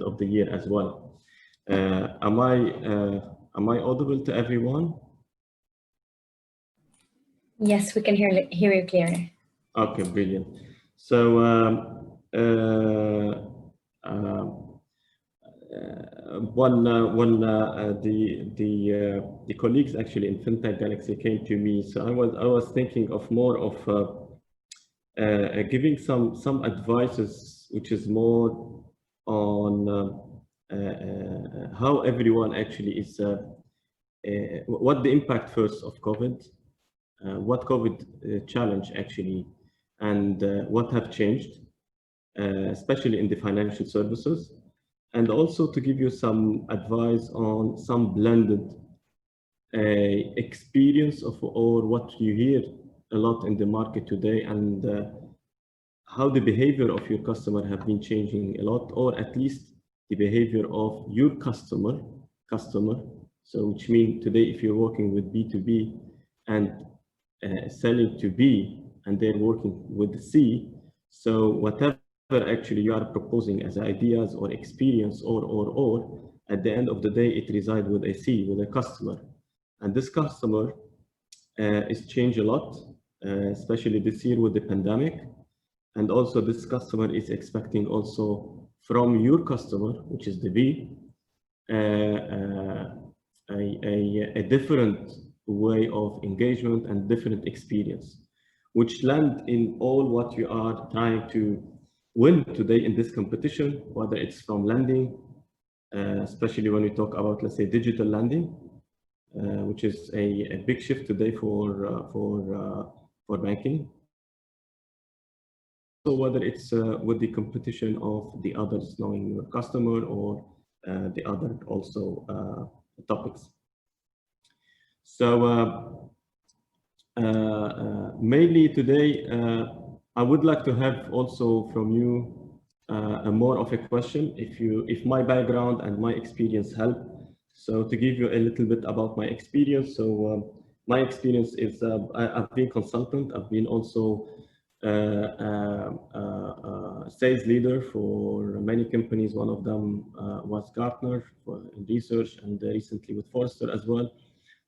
of the year as well. Am I audible to everyone? Yes, we can hear you clearly. Okay, brilliant. So the colleagues actually in FinTech Galaxy came to me. So I was thinking of more of giving some advices, which is more on how everyone actually is what the impact first of COVID, what COVID challenge actually, and what have changed, especially in the financial services, and also to give you some advice on some blended experience of or what you hear a lot in the market today, and how the behavior of your customer have been changing a lot, or at least the behavior of your customer. So which means today, if you're working with B2B and selling to B, and they're working with the C, so whatever actually you are proposing as ideas or experience or, at the end of the day, it resides with a C, with a customer. And this customer is changed a lot, especially this year with the pandemic. And also this customer is expecting also from your customer, which is the B, a different way of engagement and different experience, which land in all what you are trying to win today in this competition, whether it's from lending, especially when we talk about, let's say, digital lending, which is a big shift today for banking. So whether it's with the competition of the others, knowing your customer, or the other also topics. So mainly today, I would like to have also from you more of a question, if my background and my experience help. So to give you a little bit about my experience. So my experience is I've been consultant. I've been also sales leader for many companies. One of them was Gartner for research, and recently with Forrester as well.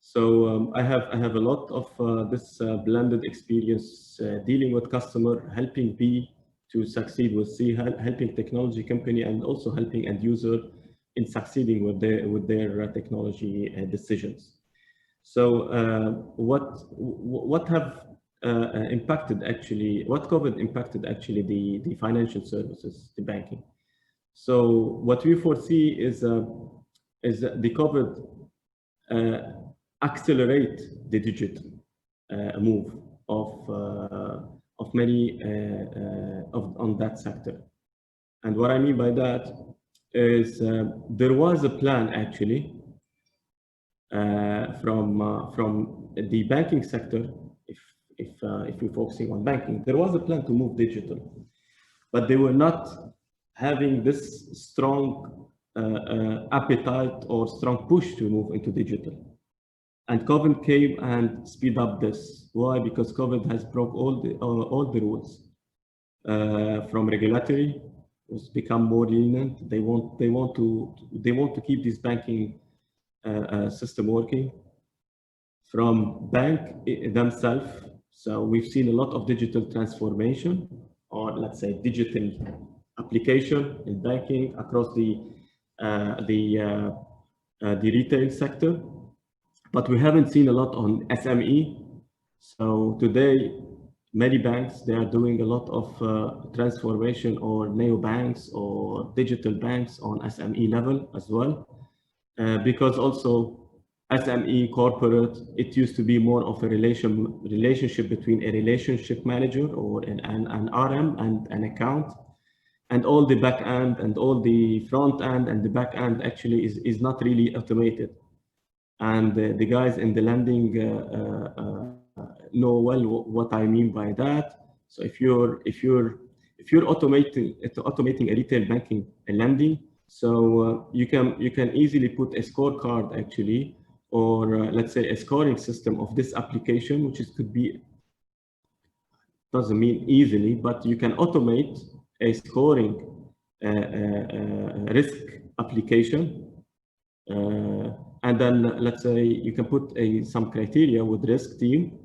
So I have a lot of this blended experience dealing with customer, helping B to succeed with C, helping technology company, and also helping end user in succeeding with their technology decisions. So what have impacted actually, what COVID impacted actually the financial services, the banking. So what we foresee is the COVID accelerate the digital move of many on that sector. And what I mean by that is there was a plan actually from the banking sector. If you're focusing on banking, there was a plan to move digital, but they were not having this strong appetite or strong push to move into digital. And COVID came and speed up this. Why? Because COVID has broke all the rules from regulatory. It's become more lenient. They want to keep this banking system working. From bank themselves. So we've seen a lot of digital transformation, or let's say digital application in banking across the retail sector, but we haven't seen a lot on SME. So today, many banks, they are doing a lot of transformation, or neobanks or digital banks on SME level as well, because also SME corporate, it used to be more of a relationship between a relationship manager or an RM and an account, and all the back end and all the front end and the back end actually is not really automated. And the guys in the lending know well what I mean by that. So if you're automating a retail banking and lending, so you can easily put a scorecard actually, or let's say a scoring system of this application, which could be, doesn't mean easily, but you can automate a scoring risk application. And then let's say you can put some criteria with risk team,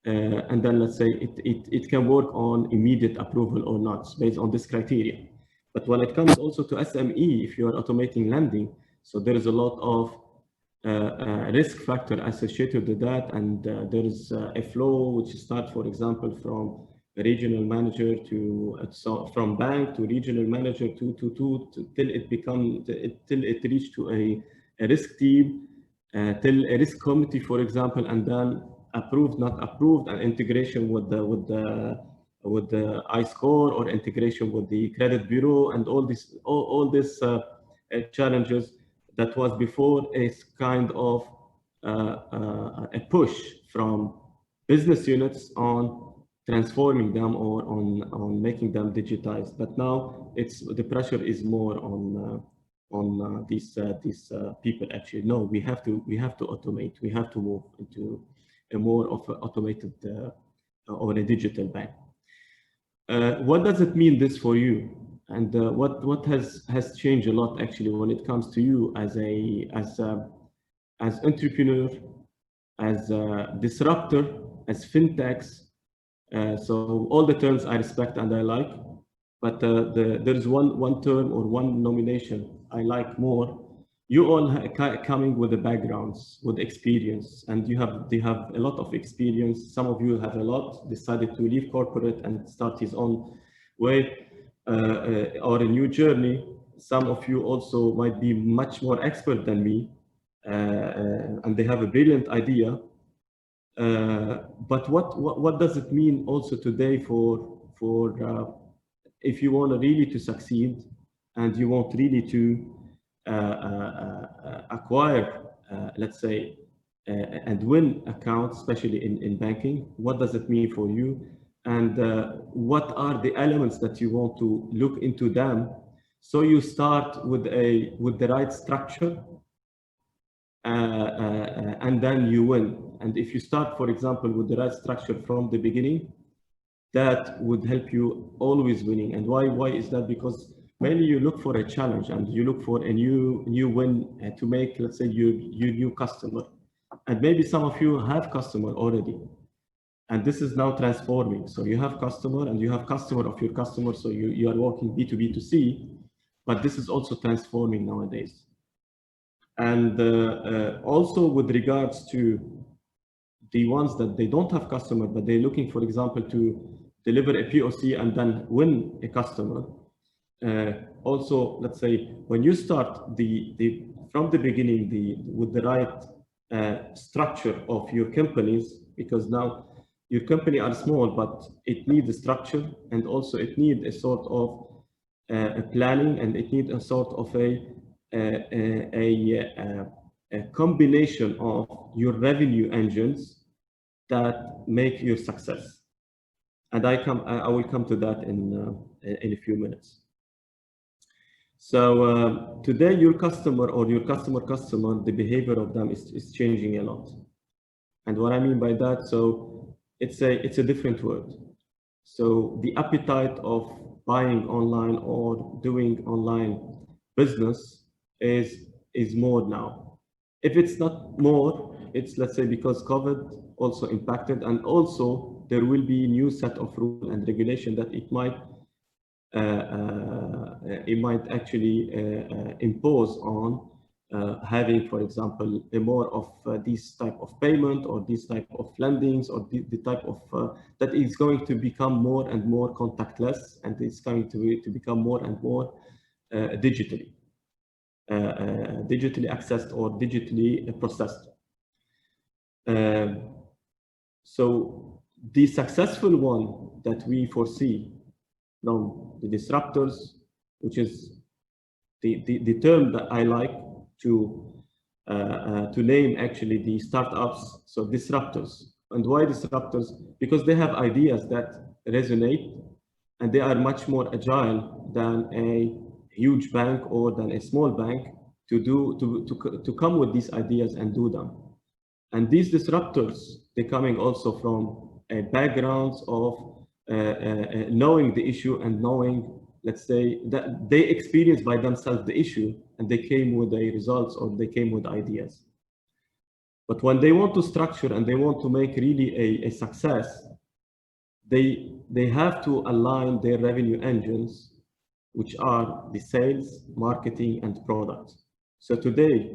and then let's say it can work on immediate approval or not based on this criteria. But when it comes also to SME, if you are automating lending, so there is a lot of risk factor associated with that, and there is a flow which starts, for example, from a regional manager to from bank to regional manager to till it reach to a risk team, till a risk committee, for example, and then approved, not approved, and integration with the iScore or integration with the credit bureau, and all this challenges that was before is kind of a push from business units on transforming them or on making them digitized. But now the pressure is more on these people. Actually, no, we have to automate. We have to move into a more of an automated or a digital bank. What does it mean this for you? And what has changed a lot actually when it comes to you as entrepreneur, as a disruptor, as fintechs? So all the terms I respect and I like, but there is one term or one nomination I like more. You all coming with the backgrounds, with experience, and they have a lot of experience. Some of you have a lot, decided to leave corporate and start his own way or a new journey. Some of you also might be much more expert than me, and they have a brilliant idea. But what does it mean also today for if you want really to succeed and you want really to acquire, let's say, and win accounts, especially in banking? What does it mean for you? And what are the elements that you want to look into them? So you start with the right structure, and then you win. And if you start, for example, with the right structure from the beginning, that would help you always winning. And why is that? Because mainly you look for a challenge and you look for a new win to make, let's say, your new customer. And maybe some of you have customer already, and this is now transforming. So you have customer and you have customer of your customer. So you are working B2B2C, but this is also transforming nowadays. And also with regards to the ones that they don't have customer, but they're looking, for example, to deliver a POC and then win a customer. Also, let's say, when you start from the beginning with the right structure of your companies, because now your company are small, but it needs a structure, and also it needs a sort of a planning, and it needs a sort of a combination of your revenue engines that make your success. And I will come to that in a few minutes. So today, your customer or your customer, the behavior of them is changing a lot. And what I mean by that, so it's a different world. So the appetite of buying online or doing online business is more now. If it's not more, it's, let's say, because COVID also impacted, and also there will be new set of rules and regulation that it might actually impose on having, for example, a more of this type of payment or this type of lendings, or the type of that is going to become more and more contactless, and it's going to become more and more digitally accessed or digitally processed. So the successful one that we foresee from the disruptors, which is the term that I like to name actually the startups, so disruptors. And why disruptors? Because they have ideas that resonate, and they are much more agile than a huge bank or than a small bank to come with these ideas and do them. And these disruptors, they're coming also from backgrounds of knowing the issue and knowing let's say, that they experienced by themselves the issue and they came with the results or they came with ideas. But when they want to structure and they want to make really a success, they have to align their revenue engines, which are the sales, marketing, and product. So today,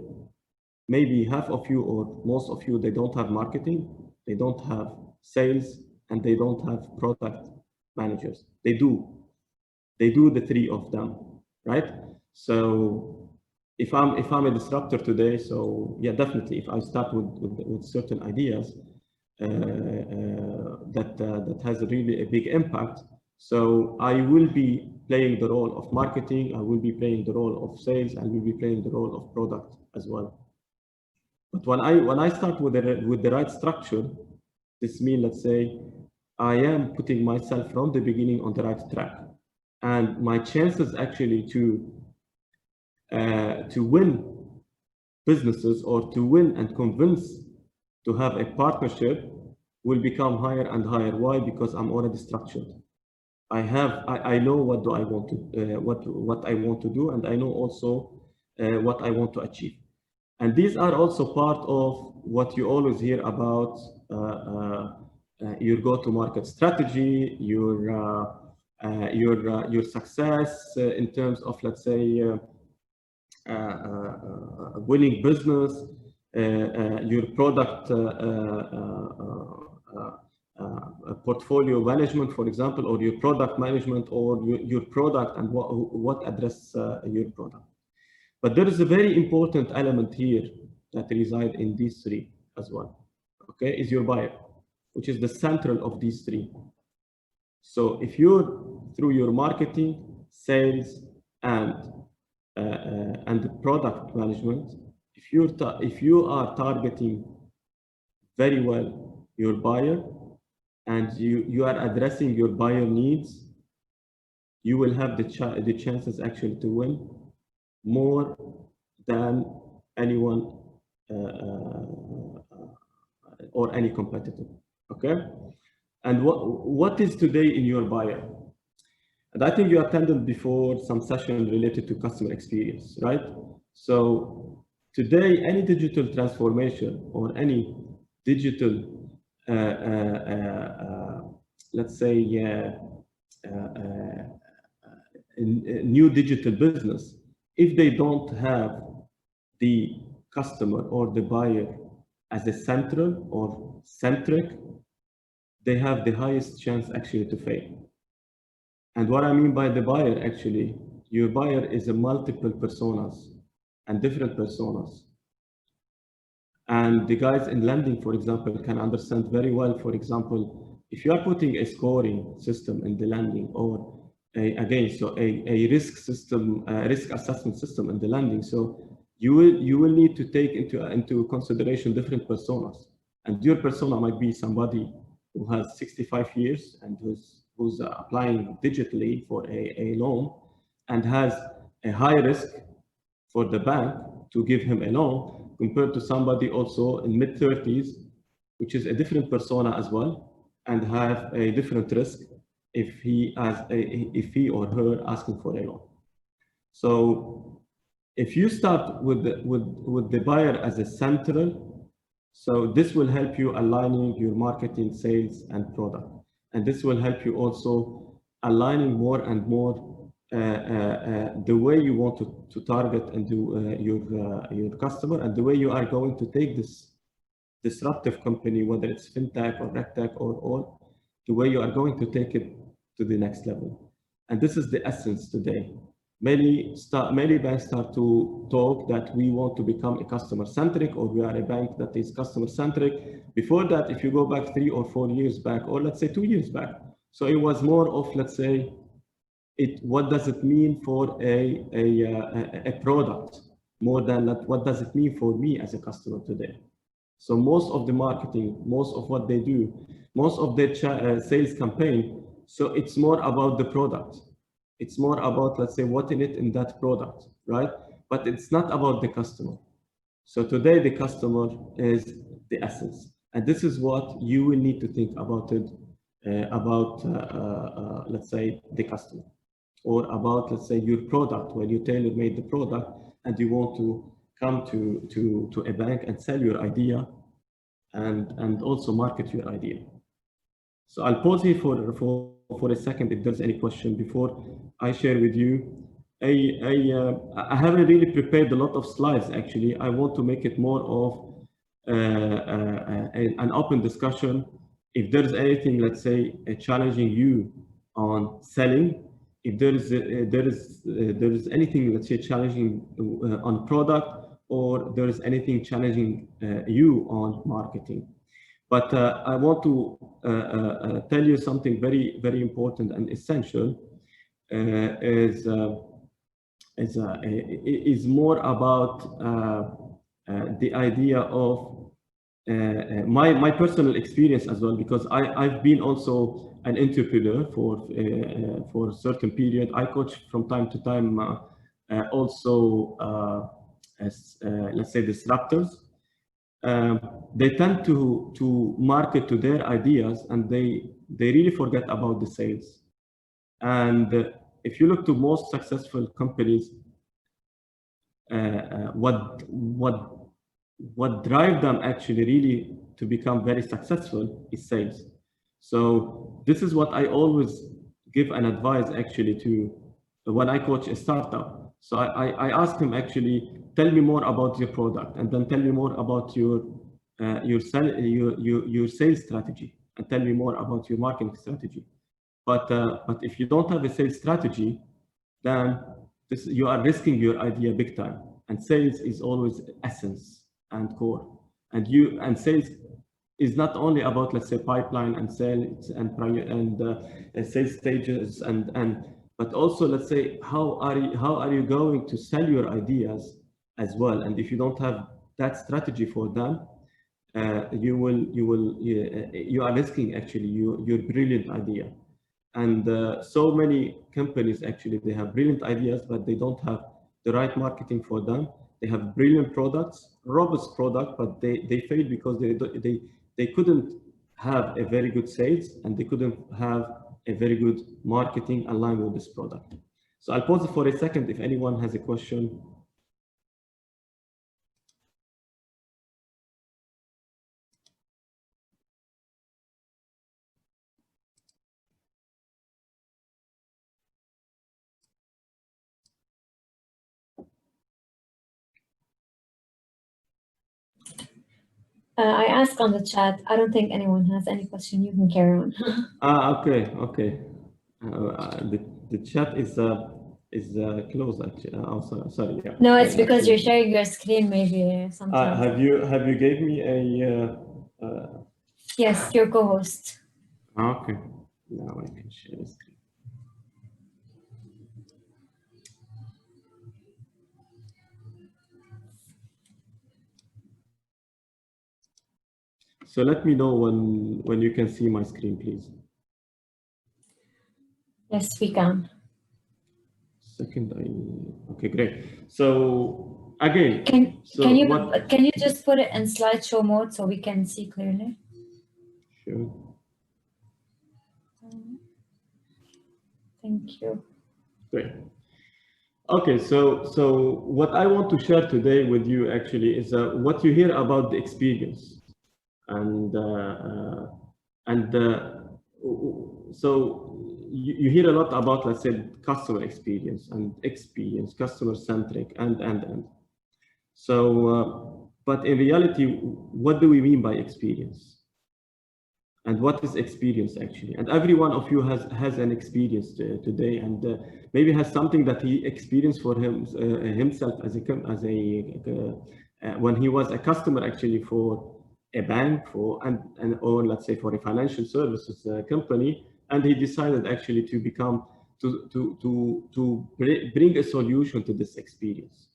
maybe half of you or most of you, they don't have marketing, they don't have sales, and they don't have product managers. They do the three of them, right? So if I'm a disruptor today, so yeah, definitely, if I start with certain ideas that has really a big impact, so I will be playing the role of marketing, I will be playing the role of sales, and will be playing the role of product as well. But when I start with the right structure, this means, let's say, I am putting myself from the beginning on the right track, and my chances actually to win businesses or to win and convince to have a partnership will become higher and higher. Why? Because I'm already structured. I know what do I want to what I want to do, and I know also what I want to achieve. And these are also part of what you always hear about your go-to-market strategy, your success in terms of, let's say, winning business, your product portfolio management, for example, or your product management, or your product and what address your product. But there is a very important element here that resides in these three as well, okay, is your buyer, which is the central of these three. So if you're through your marketing, sales, and the product management, if you are targeting very well your buyer and you are addressing your buyer needs, you will have the chances actually to win more than anyone or any competitor. Okay, and what is today in your buyer? And I think you attended before some session related to customer experience, right? So today, any digital transformation or any digital, let's say, new digital business, if they don't have the customer or the buyer as a central or centric, they have the highest chance actually to fail. And what I mean by the buyer, actually, your buyer is a multiple personas and different personas. And the guys in lending, for example, can understand very well, for example, if you are putting a scoring system in the lending or a risk system, risk assessment system in the lending, so you will need to take into consideration different personas. And your persona might be somebody who has 65 years and who's applying digitally for a loan and has a high risk for the bank to give him a loan, compared to somebody also in mid-30s, which is a different persona as well, and have a different risk if he or her asking for a loan. So if you start with the buyer as a central, so this will help you aligning your marketing, sales, and product. And this will help you also aligning more and more the way you want to target and do your customer, and the way you are going to take this disruptive company, whether it's fintech or regtech or the way you are going to take it to the next level. And this is the essence today. Many banks start to talk that we want to become a customer-centric, or we are a bank that is customer-centric. Before that, if you go back 3 or 4 years back, or let's say 2 years back, so it was more of, let's say, what does it mean for a product, more than what does it mean for me as a customer today. So most of the marketing, most of what they do, most of their sales campaign, so it's more about the product. It's more about, let's say, what in it in that product, right? But it's not about the customer. So today the customer is the essence. And this is what you will need to think about it, let's say, the customer. or about, let's say, your product, when you tailor-made the product and you want to come to a bank and sell your idea and also market your idea. So I'll pause here for a second if there's any question before I share with you. I haven't really prepared a lot of slides, actually. I want to make it more of an open discussion. If there's anything, let's say, challenging you on selling, if there is anything, let's say, challenging on product, or there is anything challenging you on marketing. But I want to tell you something very, very important and essential is more about the idea of my personal experience as well, because I've been also an entrepreneur for a certain period. I coach from time to time also as let's say disruptors. They tend to market to their ideas, and they really forget about the sales. And if you look to most successful companies, what drive them actually really to become very successful is sales. So this is what I always give an advice actually to when I coach a startup. So I ask him, actually, tell me more about your product, and then tell me more about your sales strategy, and tell me more about your marketing strategy. But if you don't have a sales strategy, then you are risking your idea big time. And sales is always essence and core. And sales is not only about, let's say, pipeline and sales and sales stages but also, let's say, how are you going to sell your ideas as well? And if you don't have that strategy for them, you are risking actually your brilliant idea. And so many companies actually, they have brilliant ideas, but they don't have the right marketing for them. They have brilliant products, robust product, but they fail because they couldn't have a very good sales, and they couldn't have a very good marketing aligned with this product. So I'll pause it for a second if anyone has a question. I asked on the chat. I don't think anyone has any question. You can carry on. Okay. The chat is closed actually. Oh, sorry. Yeah. No, it's because you're sharing your screen. Maybe sometimes. Have you gave me a? Yes, your co-host. Okay. Now I can share the screen. So let me know when you can see my screen, please. Yes, we can. Second, okay, great. So again, can you just put it in slideshow mode so we can see clearly? Sure. Thank you. Great. Okay, so what I want to share today with you actually is what you hear about the experience, so you hear a lot about, let's say, customer experience, customer centric, and so but in reality, what do we mean by experience? And what is experience actually? And every one of you has an experience today, and maybe has something that he experienced for himself as when he was a customer actually for a bank or let's say for a financial services company, and he decided actually to become to bring a solution to this experience,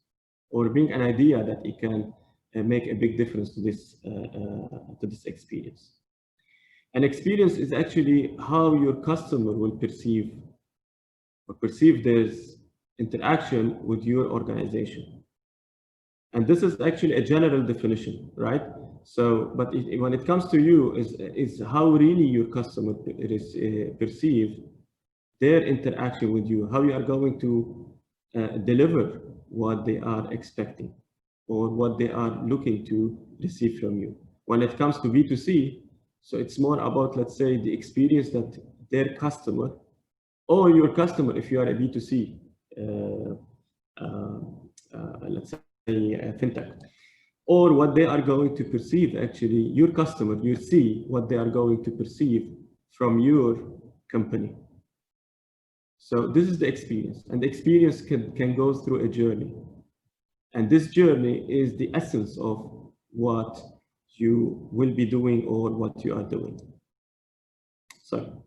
or bring an idea that he can make a big difference to this experience. An experience is actually how your customer will perceive their interaction with your organization. And this is actually a general definition, right? So, but when it comes to you, is how really your customer perceive their interaction with you, how you are going to deliver what they are expecting or what they are looking to receive from you. When it comes to B2C, so it's more about, let's say, the experience that their customer or your customer, if you are a B2C, let's say fintech, or what they are going to perceive, actually, your customer, you see what they are going to perceive from your company. So this is the experience, and the experience can go through a journey. And this journey is the essence of what you will be doing or what you are doing. So,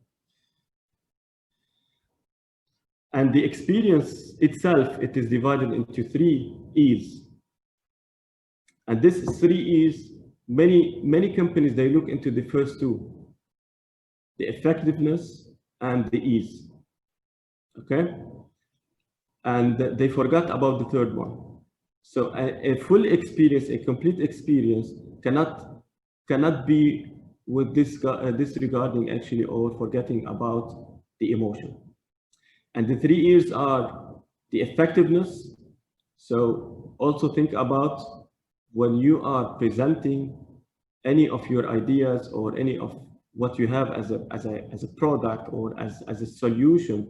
and the experience itself, it is divided into 3 E's. And this 3 E's, many companies, they look into the first 2, the effectiveness and the ease. Okay? And they forgot about the third one. So a full experience, a complete experience cannot be with disregarding actually or forgetting about the emotion. And the 3 E's are the effectiveness. So also think about when you are presenting any of your ideas or any of what you have as a product or as a solution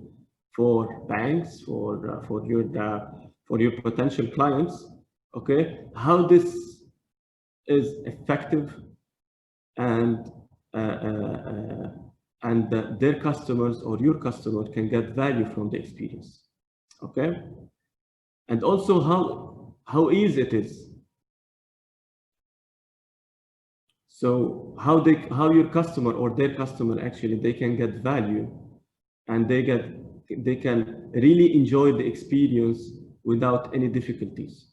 for banks, for your potential clients, okay, how this is effective and their customers or your customer can get value from the experience, okay, and also how easy it is. So how your customer or their customer actually they can get value, and they can really enjoy the experience without any difficulties.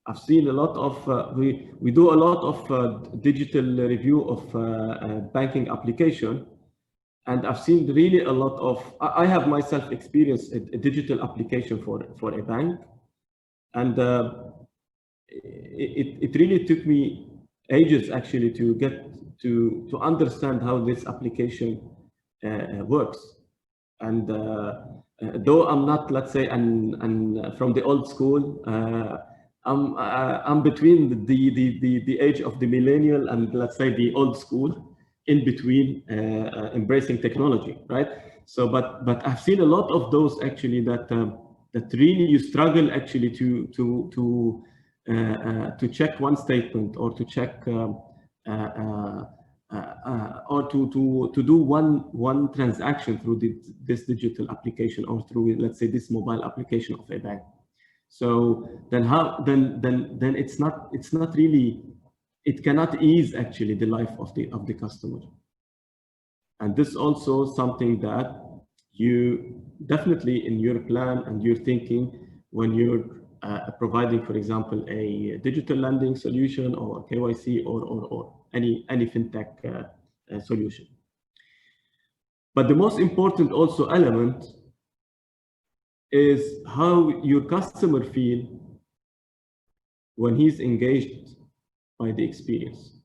I've seen a lot of we do a lot of digital review of banking application, and I've seen really a lot of. I have myself experienced a digital application for a bank, and it really took me ages actually to get to understand how this application works. And though I'm not, let's say, and from the old school, I'm between the age of the millennial and, let's say, the old school, in between embracing technology, right? So, but I've seen a lot of those actually that really you struggle actually to check one statement or to check or to do one transaction through this digital application or through, let's say, this mobile application of a bank. So then then it's not really, it cannot ease actually the life of the customer. And this also something that you definitely in your plan and your thinking when you're providing, for example, a digital lending solution or KYC or any fintech solution. But the most important also element is how your customer feel when he's engaged by the experience.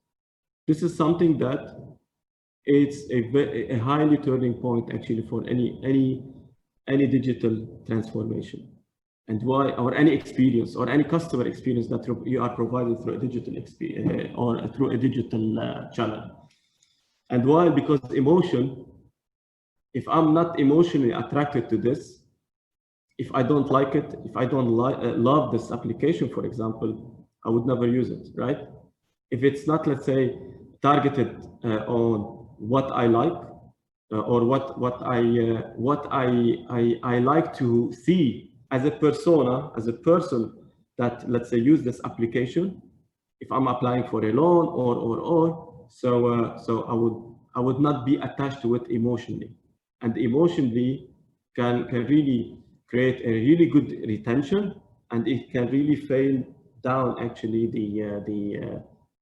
This is something that it's a highly turning point actually for any digital transformation. And why, or any experience or any customer experience that you are providing through a digital experience or through a digital channel. And why? Because emotion, if I'm not emotionally attracted to this, if I don't like it, if I don't love this application, for example, I would never use it, right? If it's not, let's say, targeted on what I like or what I like to see as a persona, as a person that, let's say, use this application, if I'm applying for a loan so I would not be attached to it emotionally, and emotionally can really create a really good retention, and it can really fail down actually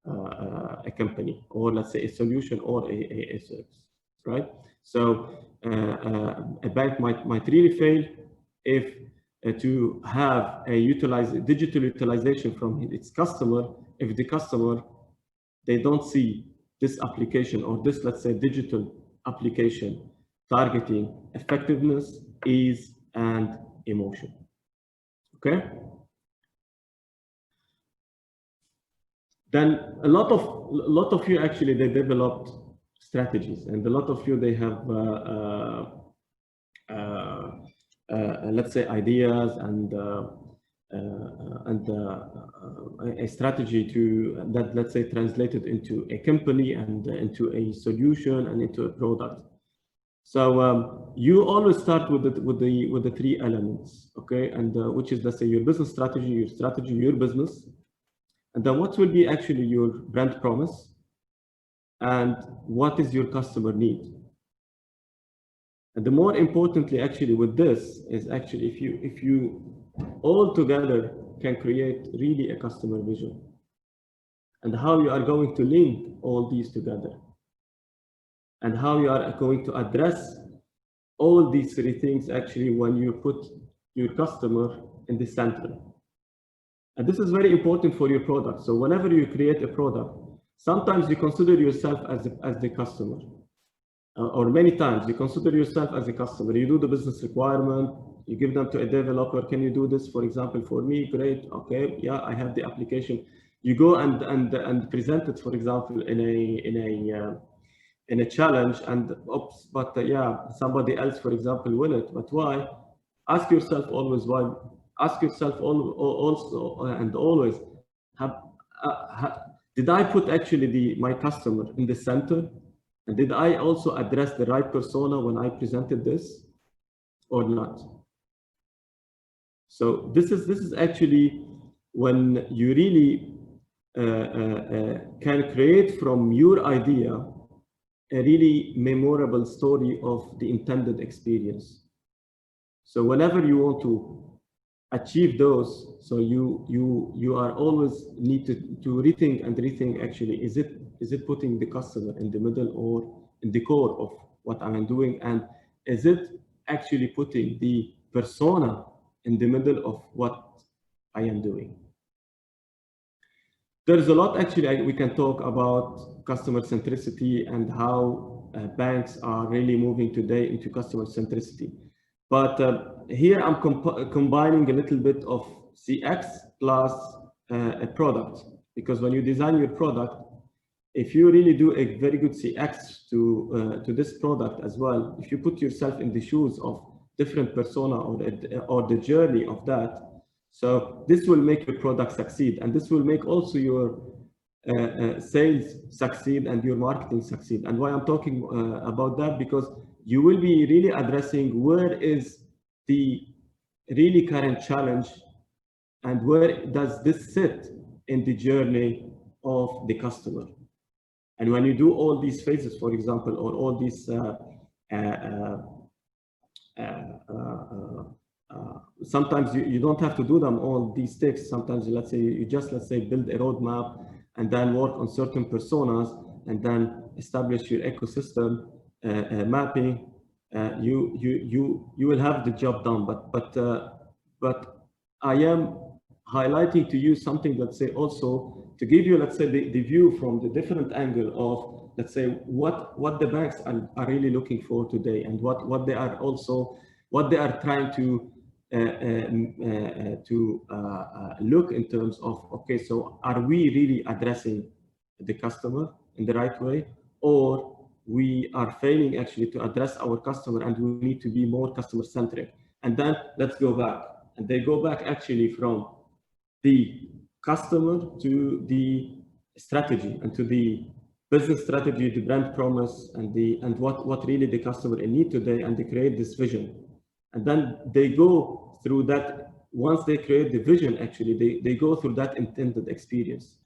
a company or, let's say, a solution or a service, right? So a bank might really fail if to have a digital utilization from its customer, if the customer, they don't see this application or this, let's say, digital application targeting, effectiveness, ease, and emotion. Okay? Then a lot of you actually, they developed strategies, and a lot of you, they have let's say ideas and a strategy to that, let's say, translated into a company and into a solution and into a product. So you always start with the three elements, okay, and which is, let's say, your business strategy, your business, and then what will be actually your brand promise, and what is your customer need. And the more importantly, actually, with this is actually if you all together can create really a customer vision, and how you are going to link all these together, and how you are going to address all these three things actually when you put your customer in the center. And this is very important for your product. So whenever you create a product, sometimes you consider yourself as the customer. Or many times you consider yourself as a customer. You do the business requirement, you give them to a developer. Can you do this, for example, for me? Great. Okay. Yeah, I have the application. You go and present it, for example, in a challenge, and oops, but yeah, somebody else, for example, will it. But why? Ask yourself always why. Ask yourself also and always, did I put actually my customer in the center? And did I also address the right persona when I presented this or not? So this is actually when you really can create from your idea a really memorable story of the intended experience. So whenever you want to achieve those, so you are always need to rethink and rethink actually, is it putting the customer in the middle or in the core of what I'm doing, and is it actually putting the persona in the middle of what I am doing? There's a lot actually we can talk about customer centricity and how banks are really moving today into customer centricity. But here I'm combining a little bit of CX plus a product, because when you design your product, if you really do a very good CX to this product as well, if you put yourself in the shoes of different persona or the journey of that, so this will make your product succeed, and this will make also your sales succeed and your marketing succeed. And why I'm talking about that, because you will be really addressing where is the really current challenge and where does this sit in the journey of the customer. And when you do all these phases, for example, or all these sometimes you don't have to do them all these steps. Sometimes let's say build a roadmap and then work on certain personas and then establish your ecosystem mapping. You will have the job done. But I am highlighting to you something, let's say, also to give you, let's say, the view from the different angle of, let's say, what the banks are really looking for today, and what they are also, what they are trying to look in terms of, okay, so are we really addressing the customer in the right way, or we are failing actually to address our customer and we need to be more customer centric? And then let's go back, and they go back actually from the customer to the strategy and to the business strategy, the brand promise, and what really the customer need today, and they create this vision. And then they go through that. Once they create the vision, actually, they go through that intended experience.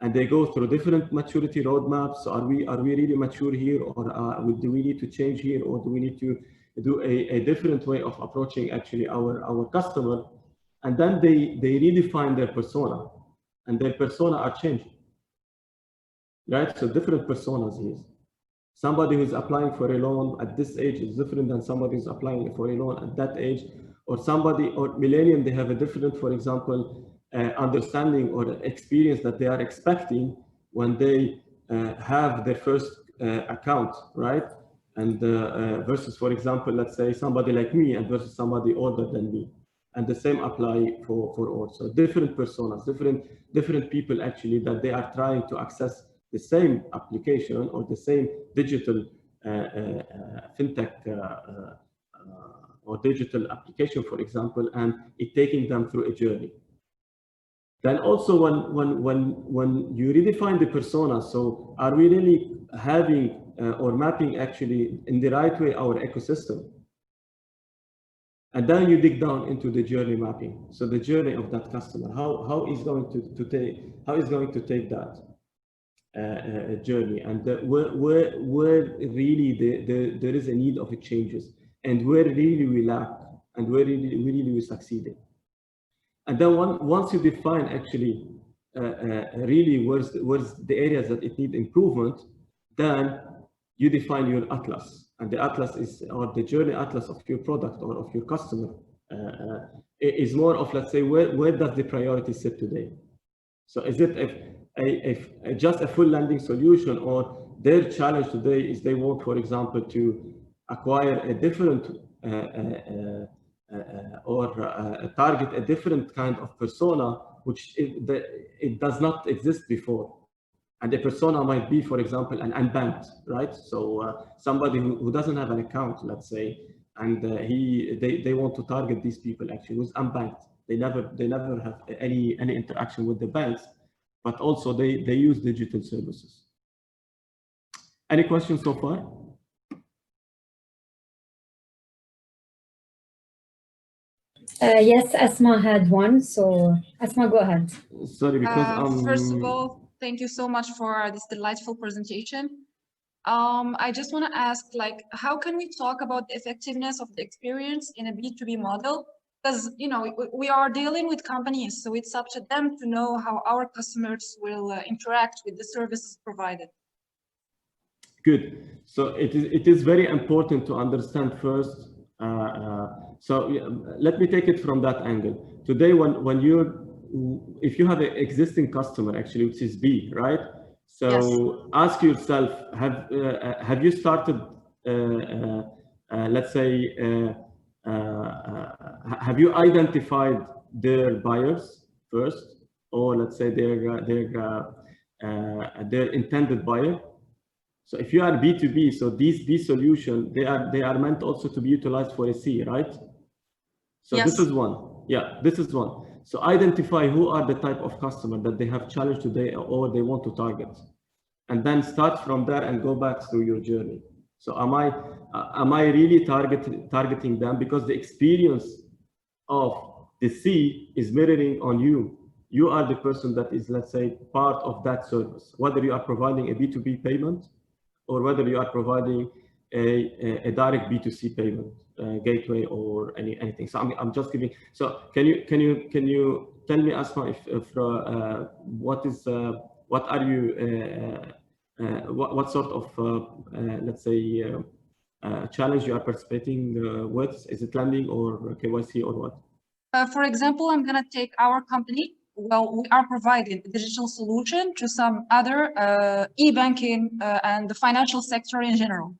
And they go through different maturity roadmaps. So are we really mature here, or do we need to change here, or do we need to do a different way of approaching actually our customer? And then they redefine their persona, and their persona are changing, right? So different personas here. Somebody who's applying for a loan at this age is different than somebody who's applying for a loan at that age, or somebody, or millennium, they have a different, for example, understanding or experience that they are expecting when they have their first account, right? and versus, for example, let's say somebody like me and versus somebody older than me. And the same apply for all. So different personas, different people actually that they are trying to access the same application or the same digital fintech or digital application, for example, and it taking them through a journey. Then also when you redefine the persona, so are we really having or mapping actually in the right way our ecosystem? And then you dig down into the journey mapping. So the journey of that customer, how is going to take that journey, and where really there is a need of changes, and where really we lack, and where really we succeeded. And then once you define actually really where's the areas that it need improvement, then you define your atlas. And the atlas is, or the journey atlas of your product or of your customer is more of, let's say, where does the priority sit today? So is it if just a full lending solution, or their challenge today is they want, for example, to acquire a different target a different kind of persona, which it does not exist before. And the persona might be, for example, an unbanked, right? So somebody who doesn't have an account, let's say, and they want to target these people actually who's unbanked. They never have any interaction with the banks, but also they use digital services. Any questions so far? Yes, Asma had one, so Asma, go ahead. Sorry, because first of all, thank you so much for this delightful presentation. I just want to ask, like, how can we talk about the effectiveness of the experience in a B2B model? Because, you know, we are dealing with companies, so it's up to them to know how our customers will interact with the services provided. Good. So it is very important to understand first. So let me take it from that angle. Today, if you have an existing customer, actually, which is B, right? So yes. Ask yourself, have you started, let's say, have you identified their buyers first, or let's say their intended buyer? So if you are B2B, so these solutions, they are meant also to be utilized for a C, right? So yes. This is one. Yeah, this is one. So identify who are the type of customer that they have challenged today or they want to target. And then start from there and go back through your journey. So am I really targeting them? Because the experience of the C is mirroring on you. You are the person that is, let's say, part of that service, whether you are providing a B2B payment or whether you are providing a direct B2C payment gateway or anything. So I'm just giving. So can you tell me, Asma, what sort of let's say challenge you are participating with? Is it lending or KYC or what? For example, I'm gonna take our company. Well, we are providing a digital solution to some other e-banking and the financial sector in general.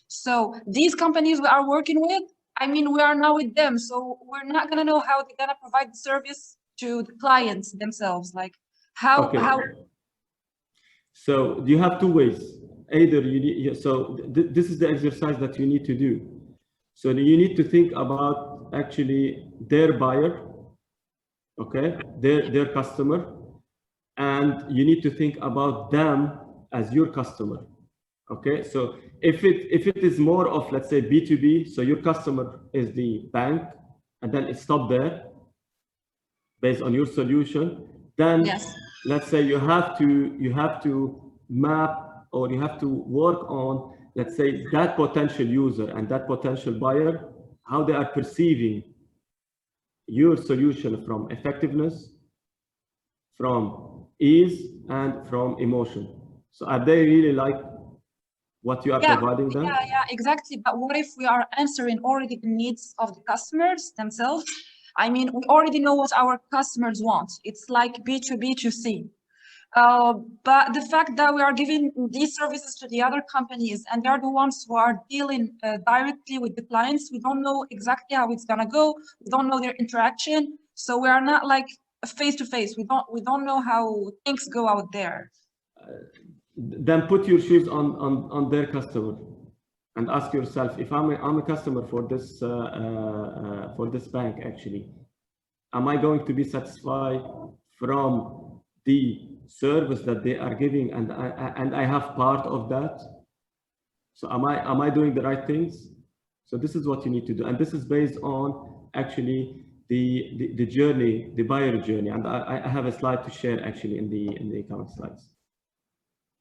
So these companies we are working with, I mean, we are now with them, so we're not gonna know how they're gonna provide the service to the clients themselves. Like how. So you have two ways. Either this is the exercise that you need to do. So you need to think about actually their buyer, okay, their customer, and you need to think about them as your customer. Okay, so if it is more of, let's say, B2B, so your customer is the bank, and then it stopped there based on your solution, then yes. Let's say you have to map, or you have to work on, let's say, that potential user and that potential buyer, how they are perceiving your solution from effectiveness, from ease, and from emotion. So are they really like what you are providing them? Yeah, exactly. But what if we are answering already the needs of the customers themselves? I mean, we already know what our customers want. It's like B2B2C. But the fact that we are giving these services to the other companies and they're the ones who are dealing directly with the clients, we don't know exactly how it's gonna go. We don't know their interaction, so we are not like face to face. We don't know how things go out there. Then put your shoes on their customer and ask yourself, if I'm a customer for this bank, actually, am I going to be satisfied from the service that they are giving, and I have part of that? So am I doing the right things? So this is what you need to do, and this is based on actually the journey, the buyer journey, and I have a slide to share actually in the coming slides.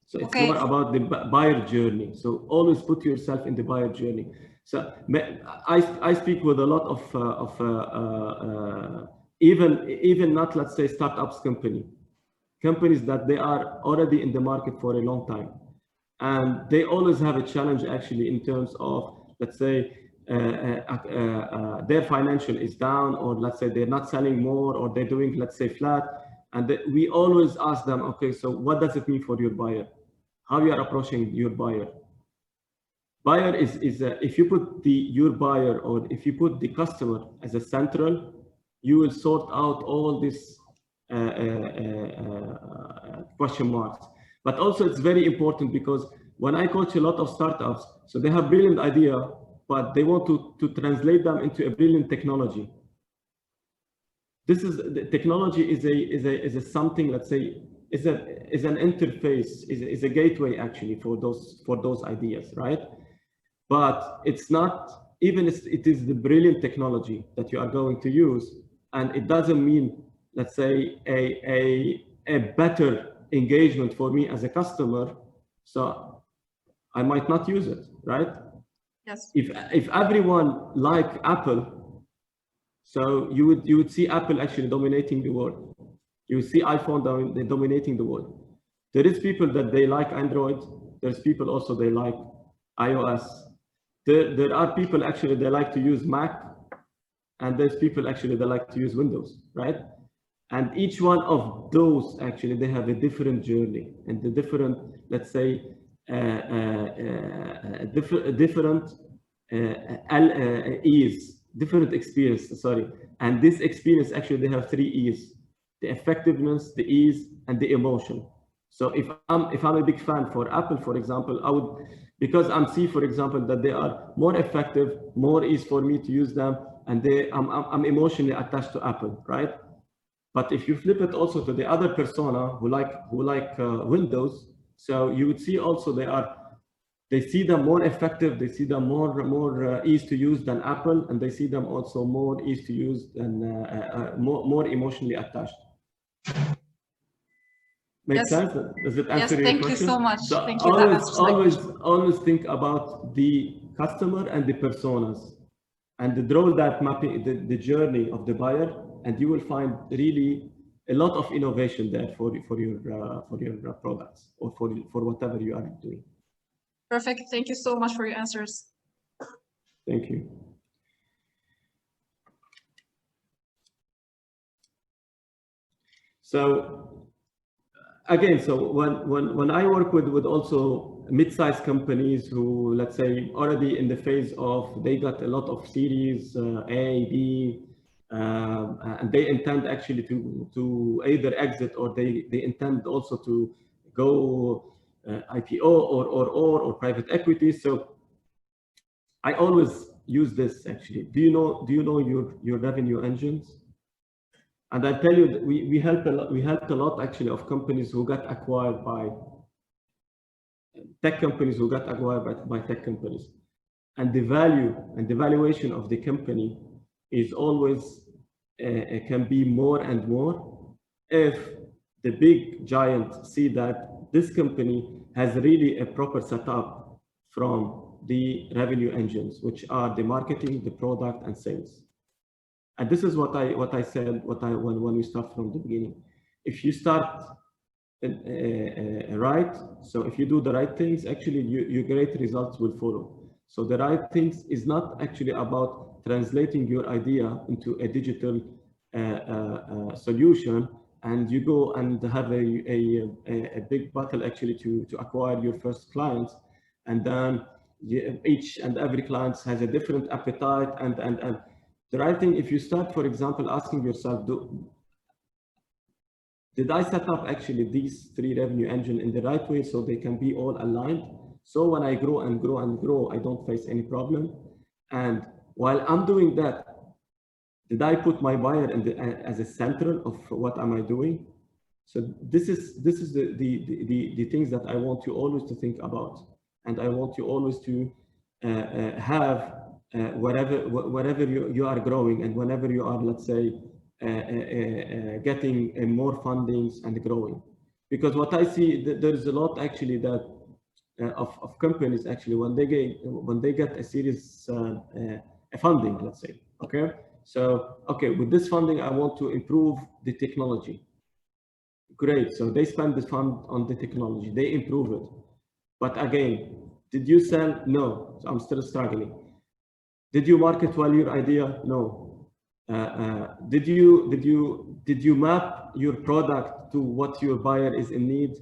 So it's more about the buyer journey. So always put yourself in the buyer journey. So I speak with a lot of even not, let's say, startups companies that they are already in the market for a long time, and they always have a challenge actually in terms of, let's say, their financial is down, or let's say they're not selling more, or they're doing, let's say, flat. And we always ask them, okay, so what does it mean for your buyer? How you are approaching your buyer? Buyer is if you put your buyer, or if you put the customer as a central, you will sort out all these question marks. But also it's very important, because when I coach a lot of startups, so they have brilliant idea, but they want to translate them into a brilliant technology. This is the technology is a something, let's say, is an interface, is a gateway actually for those ideas, right? But it's not, even if it is the brilliant technology that you are going to use, and it doesn't mean, let's say, a better engagement for me as a customer, so I might not use it, right? Yes. If everyone like Apple, so you would see Apple actually dominating the world. You see iPhone dominating the world. There is people that they like Android. There's people also they like iOS. There are people actually they like to use Mac, and there's people actually they like to use Windows, right? And each one of those actually they have a different journey and the different, let's say, different ease, different experience. Sorry, and this experience actually they have 3 E's: the effectiveness, the ease, and the emotion. So if I'm a big fan for Apple, for example, I would, because I'm see, for example, that they are more effective, more ease for me to use them, and I'm emotionally attached to Apple, right? But if you flip it also to the other persona who like Windows, so you would see also they see them more effective, they see them more easy to use than Apple, and they see them also more easy to use than more emotionally attached. Makes sense? Does it answer your question? Yes, thank you so much. So thank you. always think about the customer and the personas, and draw that mapping, the journey of the buyer, and you will find really a lot of innovation there for your products, or for whatever you are doing. Perfect. Thank you so much for your answers. Thank you. So again, so when I work with also mid-sized companies who, let's say, already in the phase of they got a lot of series A, B, and they intend actually to either exit, or they intend also to go IPO or private equity. So I always use this actually. Do you know your revenue engines? And I tell you that we helped a lot actually of companies who got acquired by tech companies, who got acquired by tech companies. And the value and the valuation of the company is always can be more and more if the big giant see that this company has really a proper setup from the revenue engines, which are the marketing, the product, and sales. And this is what I said when we start from the beginning. If you start right, so if you do the right things, actually your great results will follow. So the right things is not actually about translating your idea into a digital solution and you go and have a big battle actually to acquire your first clients, and then each and every client has a different appetite, and the right thing, if you start, for example, asking yourself, did I set up actually these 3 revenue engine in the right way so they can be all aligned? So when I grow and grow and grow, I don't face any problem. And while I'm doing that, did I put my buyer as a center of what am I doing? So this is the things that I want you always to think about, and I want you always to have wherever you are growing, and whenever you are, let's say, getting more fundings and growing. Because what I see, there's a lot actually that of companies actually when they get a serious funding, let's say, okay. So, okay, with this funding, I want to improve the technology. Great, so they spend the fund on the technology, they improve it. But again, did you sell? No, so I'm still struggling. Did you market well your idea? No. Did you map your product to what your buyer is in need?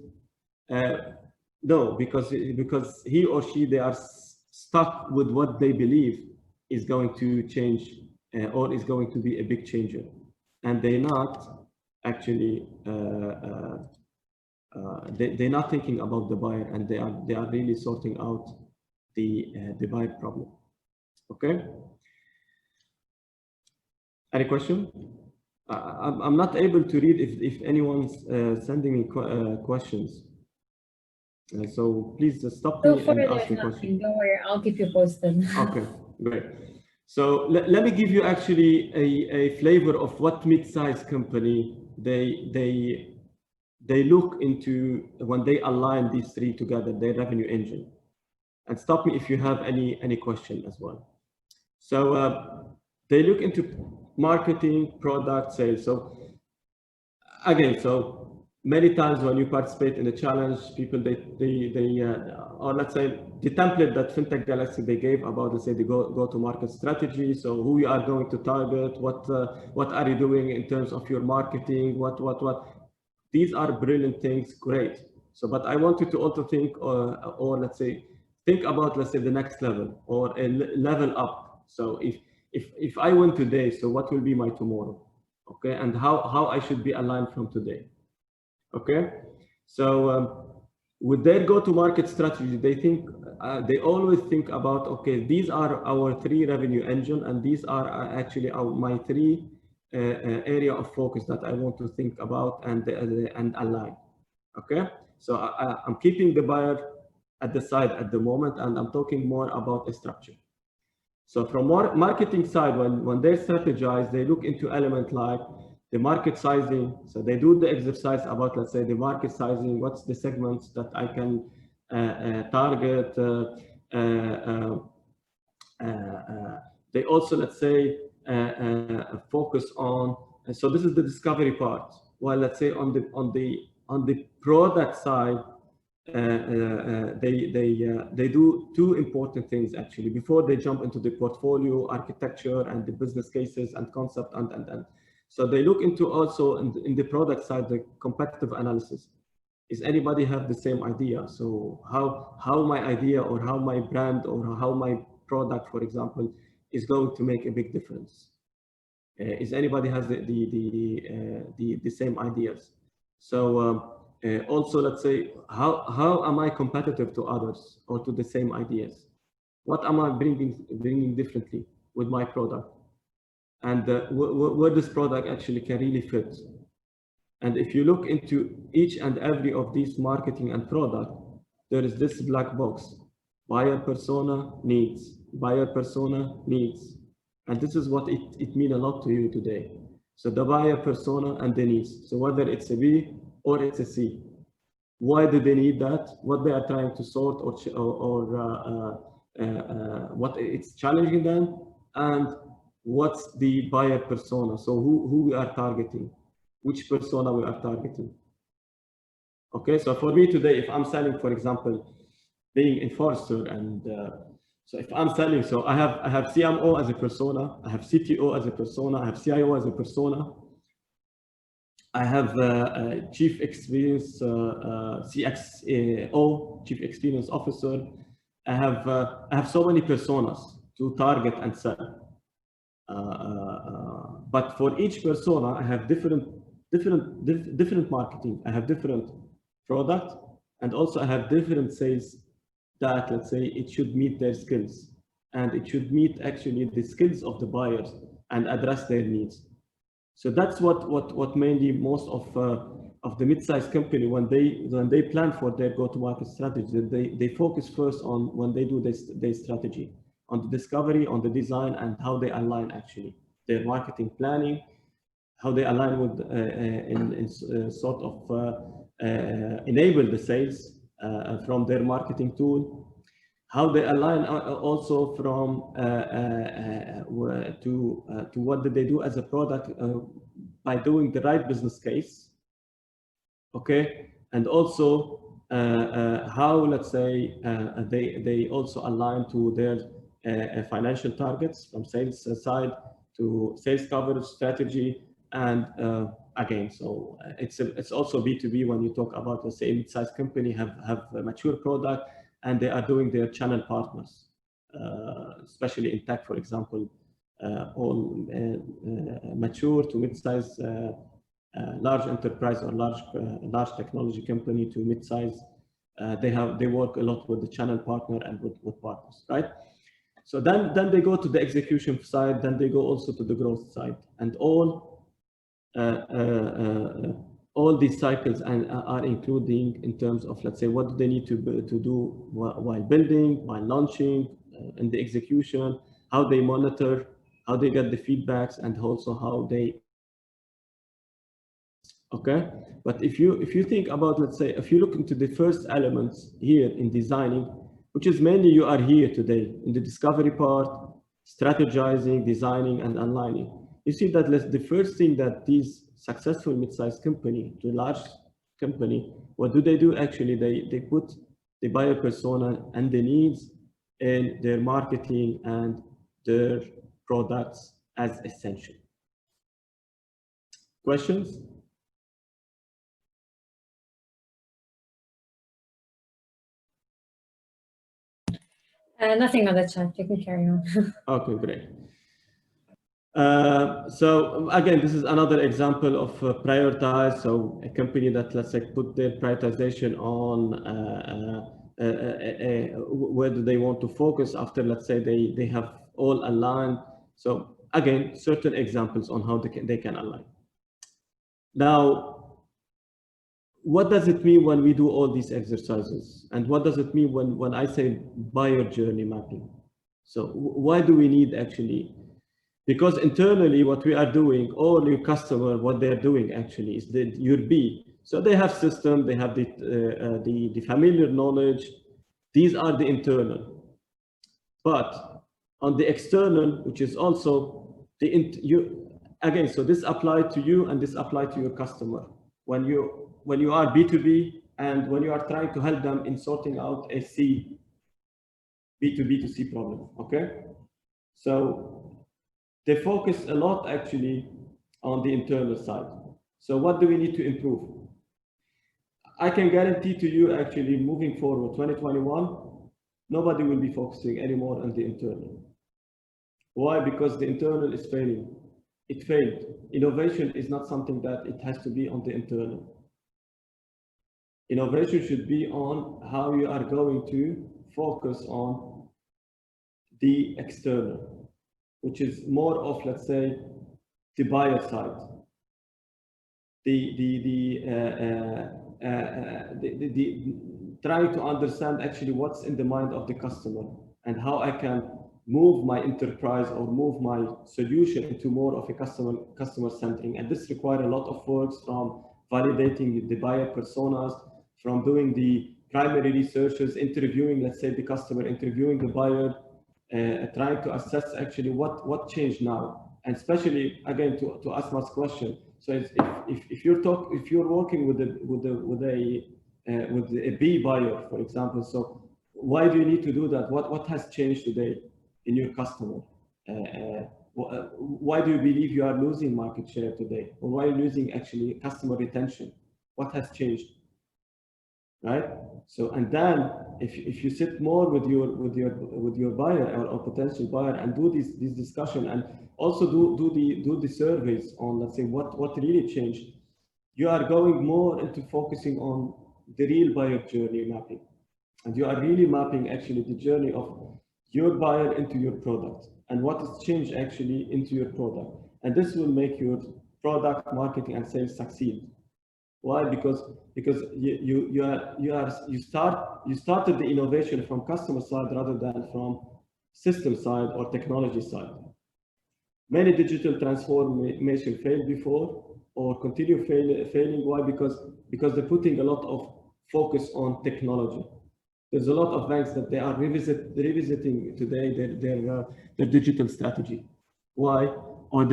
No, because he or she, they are stuck with what they believe is going to change or is going to be a big changer, and they're not actually they're not thinking about the buyer, and they are really sorting out the buyer problem. Okay. Any question? I'm not able to read if anyone's sending me questions. So please stop me and ask me questions. Don't worry, I'll keep you posted. Okay, great. So let me give you actually a flavor of what mid-sized company they look into when they align these 3 together, their revenue engine. And stop me if you have any question as well. So they look into marketing, product, sales. So again, so many times when you participate in a challenge, people or let's say the template that FinTech Galaxy they gave about, let's say, the go-to-market strategy. So who you are going to target, what are you doing in terms of your marketing, what. These are brilliant things, great. So, but I want you to also think, or let's say, think about, let's say, the next level or a level up. So if I win today, so what will be my tomorrow? Okay, and how I should be aligned from today. Okay, so with their go-to-market strategy, they think they always think about, okay, these are our 3 revenue engine, and these are actually my 3 area of focus that I want to think about and align. Okay, so I'm keeping the buyer at the side at the moment, and I'm talking more about the structure. So from marketing side, when they strategize, they look into elements like the market sizing. So they do the exercise about, let's say, the market sizing, what's the segments that I can target. They also, let's say, focus on, so this is the discovery part. While, let's say, on the product side, they do 2 important things actually before they jump into the portfolio architecture and the business cases and concept and so they look into also in the product side, the competitive analysis. Is anybody have the same idea? So how my idea or how my brand or how my product, for example, is going to make a big difference? Is anybody has the same ideas? So also, let's say, how am I competitive to others or to the same ideas? What am I bringing differently with my product? And where this product actually can really fit? And if you look into each and every of these marketing and product, there is this black box: buyer persona, needs, buyer persona, needs. And this is what it means a lot to you today. So the buyer persona and the needs. So whether it's a B or it's a C, why do they need that? What they are trying to sort or what it's challenging them, and what's the buyer persona? So who we are targeting, which persona we are targeting. Okay, so for me today, if I'm selling, for example, being in Forrester, and so if I'm selling, so I have CMO as a persona, I have CTO as a persona, I have CIO as a persona. I have a chief experience CXO, chief experience officer. I have so many personas to target and sell. But for each persona, I have different marketing. I have different product, and also I have different sales that, let's say, it should meet their skills, and it should meet actually the skills of the buyers and address their needs. So that's what mainly most of the mid-sized company, when they plan for their go-to-market strategy, they focus first on when they do their strategy, on the discovery, on the design, and how they align actually their marketing planning, how they align with sort of enable the sales from their marketing tool, how they align also from to what did they do as a product by doing the right business case, okay, and also how, let's say, they also align to their financial targets from sales side to sales coverage strategy, and again, so it's also B2B when you talk about, let's say, a mid-sized company have a mature product and they are doing their channel partners, especially in tech, for example, all mature to mid-size, large enterprise or large technology company to mid-size. They work a lot with the channel partner and with partners, right? So then they go to the execution side, then they go also to the growth side, and all these cycles are including in terms of, let's say, what do they need to do while building, while launching, in the execution, how they monitor, how they get the feedbacks, and also how they. Okay, but if you think about, let's say, if you look into the first elements here in designing, which is mainly you are here today in the discovery part, strategizing, designing, and aligning. You see that the first thing that these successful mid-sized company to large company, what do? Actually, they put the buyer persona and the needs in their marketing and their products as essential. Questions? Nothing on the chat. You can carry on. Okay, great. So again, this is another example of prioritize. So a company that, let's say, put their prioritization on where do they want to focus after, let's say, they have all aligned. So again, certain examples on how they can align. Now, what does it mean when we do all these exercises? And what does it mean when I say buyer journey mapping? So why do we need actually? Because internally, what we are doing, all your customer, what they're doing actually is your B. So they have system, they have the familiar knowledge. These are the internal. But on the external, which is also again, so this applied to you and this applied to your customer. When you are B2B and when you are trying to help them in sorting out a B2B to C problem, okay? So they focus a lot actually on the internal side. So what do we need to improve? I can guarantee to you actually moving forward, 2021, nobody will be focusing anymore on the internal. Why? Because the internal is failing. It failed. Innovation is not something that it has to be on the internal. Innovation should be on how you are going to focus on the external, which is more of, let's say, the buyer side. Trying to understand actually what's in the mind of the customer and how I can move my enterprise or move my solution into more of a customer centering. And this requires a lot of work from validating the buyer personas, from doing the primary researches, interviewing, let's say, the customer, interviewing the buyer, trying to assess actually what changed now. And especially again to Asma's question. So if you're working with a B buyer, for example, so why do you need to do that? What has changed today in your customer? why do you believe you are losing market share today? Or why are you losing actually customer retention? What has changed? Right? So, and then if you sit more with your buyer or potential buyer and do this discussion, and also do the surveys on, let's say, what really changed, you are going more into focusing on the real buyer journey mapping. And you are really mapping actually the journey of your buyer into your product and what has changed actually into your product. And this will make your product marketing and sales succeed. Why? Because you started the innovation from customer side rather than from system side or technology side. Many digital transformation failed before or continue failing. Why? Because they're putting a lot of focus on technology. There's a lot of banks that they are revisiting today their digital strategy. Why? Or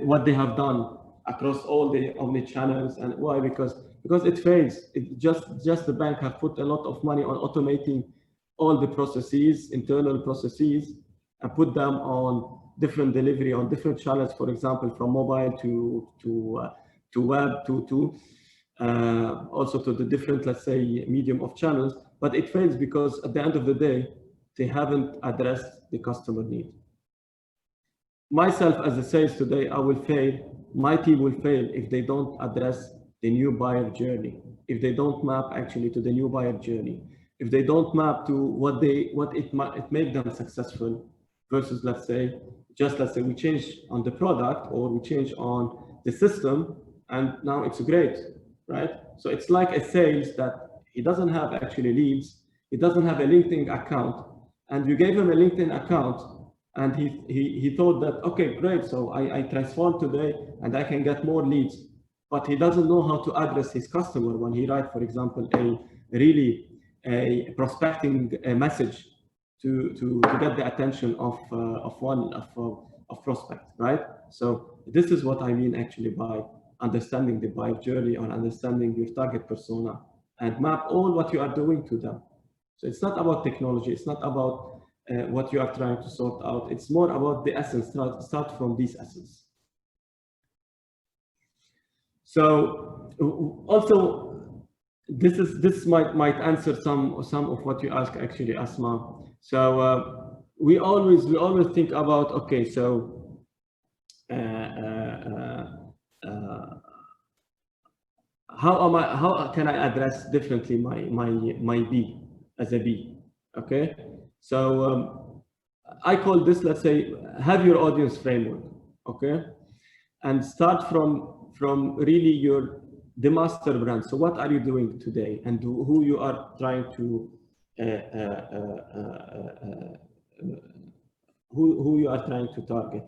what they have done across all the omni channels. And why? Because it fails. It just the bank have put a lot of money on automating all the processes, internal processes, and put them on different delivery on different channels. For example, from mobile to web to also to the different, let's say, medium of channels. But it fails because at the end of the day, they haven't addressed the customer need. Myself as a sales today, I will fail. My team will fail if they don't address the new buyer journey, if they don't map actually to the new buyer journey, if they don't map to what it make them successful versus, let's say we change on the product or we change on the system and now it's great, right? So it's like a sales that he doesn't have actually leads, he doesn't have a LinkedIn account, and you gave him a LinkedIn account and he thought that, okay, great, so I transformed today and I can get more leads, but he doesn't know how to address his customer when he writes, for example, a prospecting message to get the attention of prospect, right? So this is what I mean actually by understanding the buyer journey or understanding your target persona and map all what you are doing to them. So it's not about technology, it's not about what you are trying to sort out. It's more about the essence. Start from this essence. So also, this might answer some of what you ask actually, Asma. So we always think about, okay, so how can I address differently my B as a B? Okay, so I call this, let's say, have your audience framework. Okay, and start from really the master brand. So what are you doing today, and who you are trying to who you are trying to target,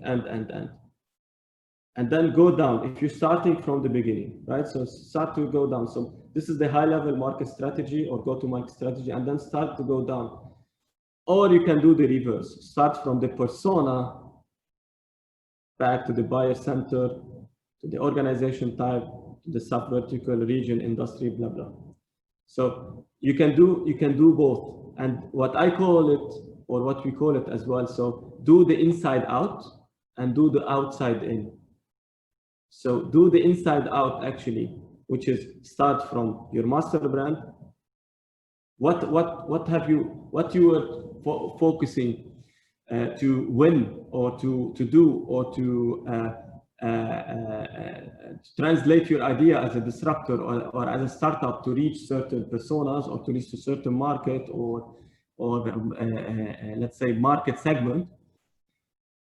and then go down. If you're starting from the beginning, right? So start to go down. So this is the high level market strategy or go to market strategy, and then start to go down. Or you can do the reverse. Start from the persona back to the buyer center, to the organization type, to the sub-vertical, region, industry, blah, blah. So you can do both. And what I call it, or what we call it as well, so do the inside out and do the outside in. So do the inside out actually, which is start from your master brand. What you were focusing to win or to do or to translate your idea as a disruptor or as a startup to reach certain personas or to reach a certain market or let's say market segment,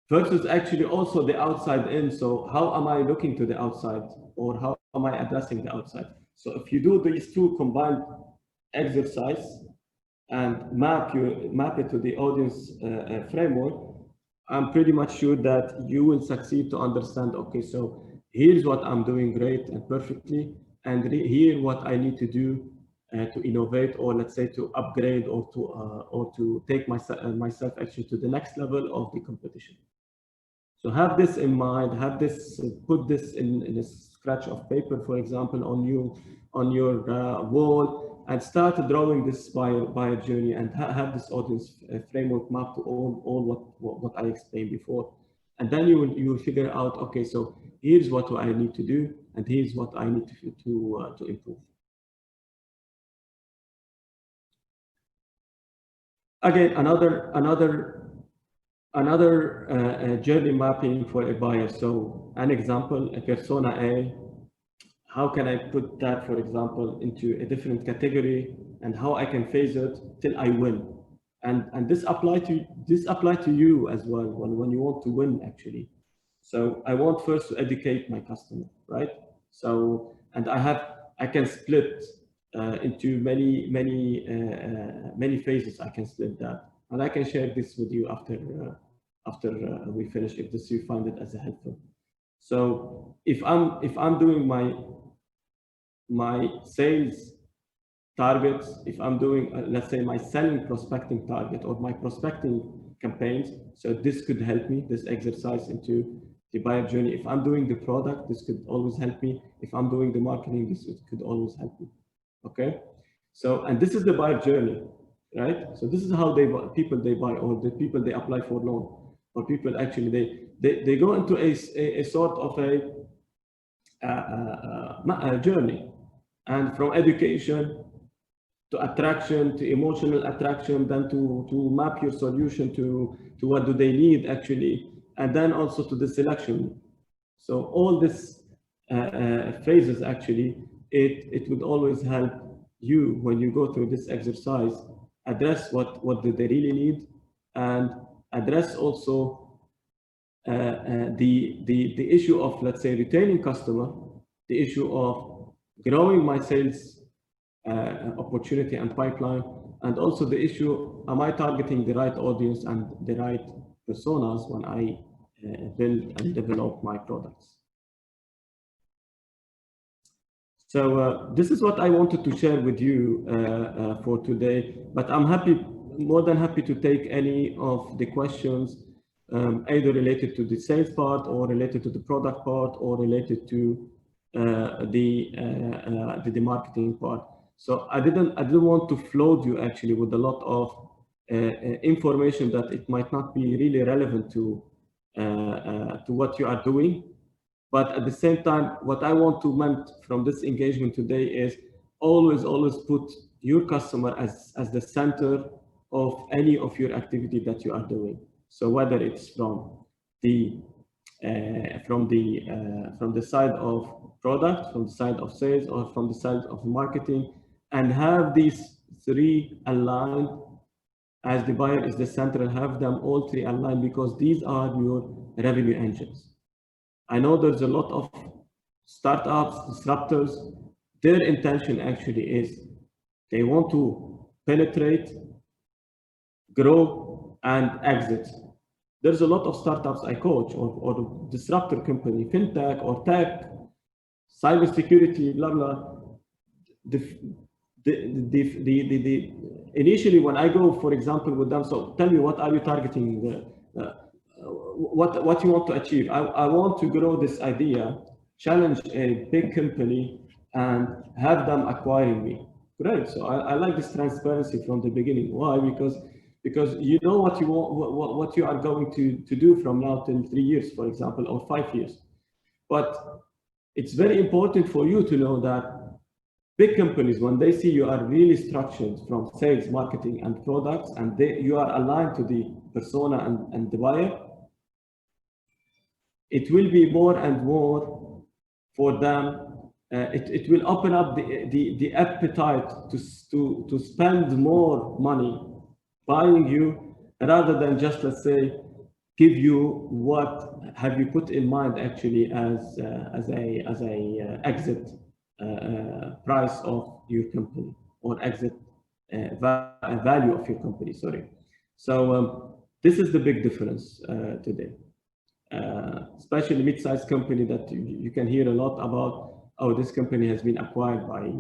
versus actually also the outside in. So how am I looking to the outside, or how am I addressing the outside? So if you do these two combined exercise and map it to the audience framework, I'm pretty much sure that you will succeed to understand, okay, so here's what I'm doing great and perfectly, and here what I need to do to innovate, or let's say to upgrade, or to take myself actually to the next level of the competition. So have this in mind, put this in a scratch of paper, for example, on your wall, and start drawing this buyer journey, and have this audience framework mapped to all what I explained before. And then you will figure out, okay, so here's what I need to do, and here's what I need to improve. Again, another journey mapping for a buyer. So an example, a persona A, how can I put that, for example, into a different category, and how I can phase it till I win. And this apply to you as well when you want to win, actually. So I want first to educate my customer, right? So, and I can split into many phases. I can split that, and I can share this with you after we finish, if you find it as a helpful. So if I'm doing my sales targets, if I'm doing, let's say, my selling prospecting target or my prospecting campaigns, so this could help me, this exercise into the buyer journey. If I'm doing the product, this could always help me. If I'm doing the marketing, this could always help me. Okay, so, and this is the buyer journey, right? So this is how people buy, or the people they apply for loan, or people actually they go into a sort of a journey, and from education to attraction, to emotional attraction, then to map your solution to what do they need actually, and then also to the selection. So all this phases actually, it would always help you when you go through this exercise, address what do they really need, and address also the issue of, let's say, retaining customer, the issue of growing my sales opportunity and pipeline, and also the issue, am I targeting the right audience and the right personas when I build and develop my products. So this is what I wanted to share with you for today, but I'm more than happy to take any of the questions, either related to the sales part, or related to the product part, or related to the marketing part. So I didn't want to flood you actually with a lot of information that it might not be really relevant to what you are doing. But at the same time, what I want to meant from this engagement today is always put your customer as the center of any of your activity that you are doing. So whether it's from the side of product, from the side of sales, or from the side of marketing, and have these three aligned, as the buyer is the center, have them all three aligned, because these are your revenue engines. I know there's a lot of startups, disruptors, their intention actually is they want to penetrate, grow, and exit. There's a lot of startups I coach, or disruptor company, fintech or tech, cybersecurity, blah blah. Initially, when I go, for example, with them, so tell me, what are you targeting? What you want to achieve? I want to grow this idea, challenge a big company, and have them acquiring me. Great. So I like this transparency from the beginning. Why? Because you know what you want, what you are going to do from now till 3 years, for example, or 5 years. But it's very important for you to know that big companies, when they see you are really structured from sales, marketing, and products, and you are aligned to the persona and the buyer, it will be more and more for them. It will open up the appetite to spend more money buying you, rather than just, let's say, give you what have you put in mind actually as a exit price of your company, or exit value of your company. Sorry. So this is the big difference today. Especially mid-sized company that you can hear a lot about. Oh, this company has been acquired by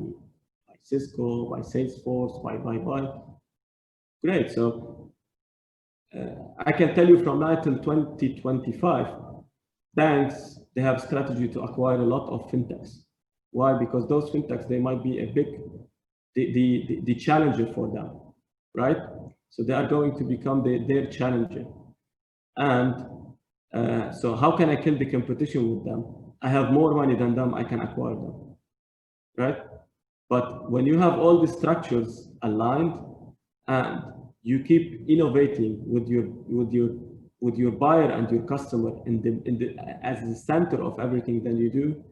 Cisco, by Salesforce, by. Great. So I can tell you from now till 2025, banks, they have strategy to acquire a lot of fintechs. Why? Because those fintechs, they might be a big, the challenger for them, right? So they are going to become their challenger. And So how can I kill the competition with them? I have more money than them, I can acquire them, right? But when you have all the structures aligned and you keep innovating with your buyer and your customer as the center of everything that you do,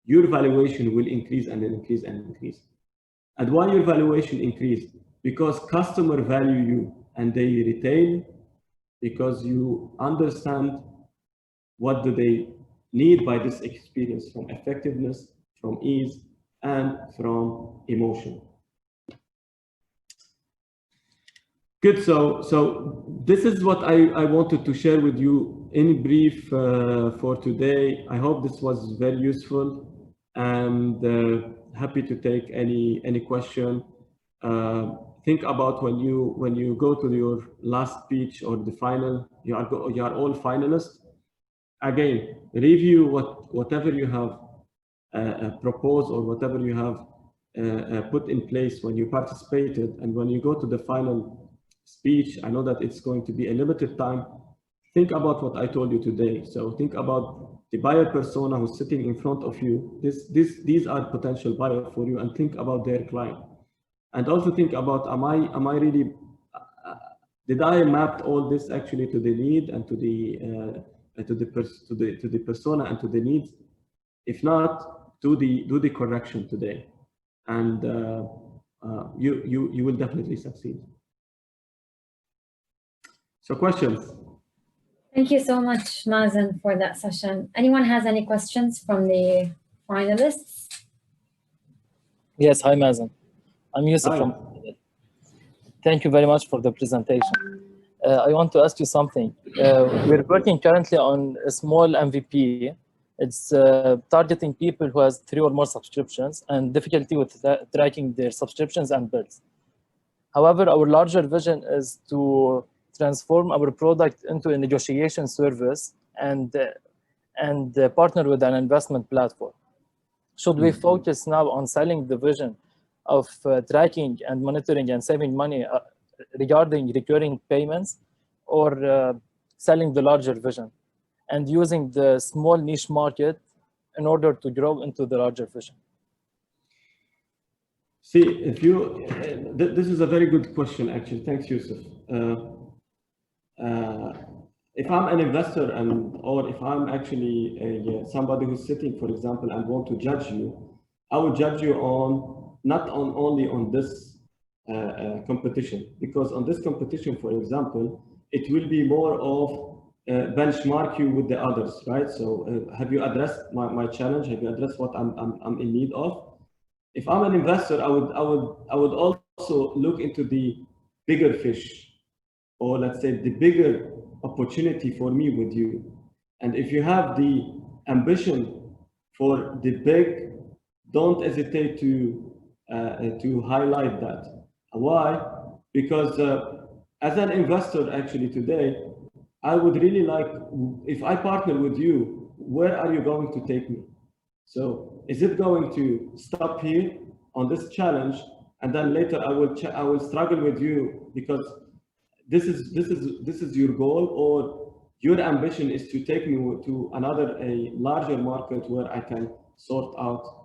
your valuation will increase and increase and increase. And why your valuation increase? Because customer value you and they retain because you understand what do they need by this experience from effectiveness, from ease, and from emotion. Good, so this is what I wanted to share with you in brief for today. I hope this was very useful and happy to take any question. Think about when you go to your last speech or the final, you are all finalists. Again, review whatever you have proposed or whatever you have put in place when you participated, and when you go to the final speech, I know that it's going to be a limited time. Think about what I told you today. So think about the buyer persona who's sitting in front of you. These are potential buyers for you, and think about their client. And also think about, am I really, did I map all this actually to the need and to the persona and to the needs? If not, do the correction today, and you will definitely succeed. So questions? Thank you so much, Mazen, for that session. Anyone has any questions from the finalists? Yes, hi Mazen. I'm Yusuf Hi. from. Thank you very much for the presentation. I want to ask you something. We're working currently on a small MVP. It's targeting people who has 3 or more subscriptions and difficulty with tracking their subscriptions and bills. However, our larger vision is to transform our product into a negotiation service and partner with an investment platform. Should we focus now on selling the vision of tracking and monitoring and saving money regarding recurring payments, or selling the larger vision and using the small niche market in order to grow into the larger vision? See, if you, this is a very good question, actually. Thanks, Yusuf. If I'm an investor or if I'm actually somebody who's sitting, for example, and want to judge you, I would judge you not only on this competition, because on this competition, for example, it will be more of benchmark you with the others, right? So have you addressed my challenge? Have you addressed what I'm in need of? If I'm an investor, I would also look into the bigger fish, or let's say the bigger opportunity for me with you. And if you have the ambition for the big, don't hesitate to highlight that. Why? Because as an investor, actually today, I would really like, if I partner with you, where are you going to take me? So is it going to stop here on this challenge, and then later I will struggle with you because this is your goal, or your ambition is to take me to a larger market where I can sort out